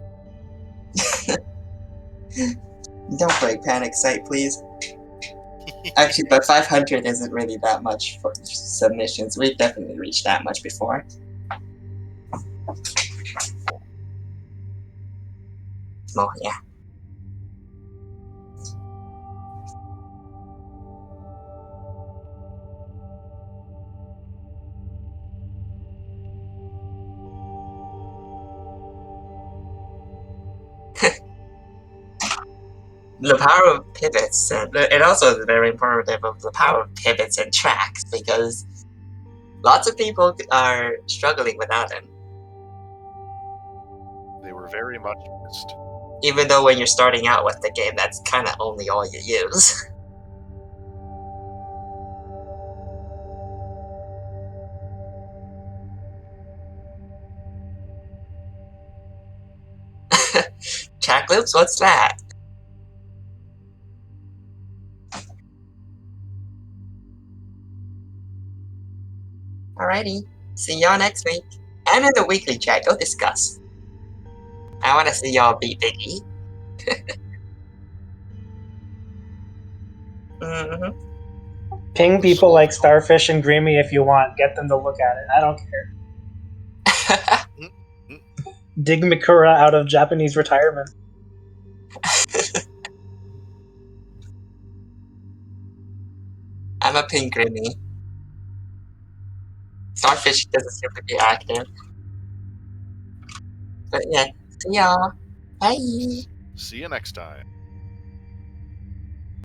Don't break Panic site, please. Actually, but 500 isn't really that much for submissions. We've definitely reached that much before. Oh, yeah. The power of pivots, and it also is very informative of the power of pivots and tracks, because lots of people are struggling without them. They were very much missed. Even though when you're starting out with the game, that's kind of only all you use. Track loops? What's that? Alrighty. See y'all next week. And in the weekly chat, go discuss. I want to see y'all beat Biggie. Ping people like Starfish and Greamy if you want. Get them to look at it. I don't care. Dig Mikura out of Japanese retirement. I'm a ping Grimmy. Starfish doesn't seem to be active. But yeah, see y'all. Bye. See you next time.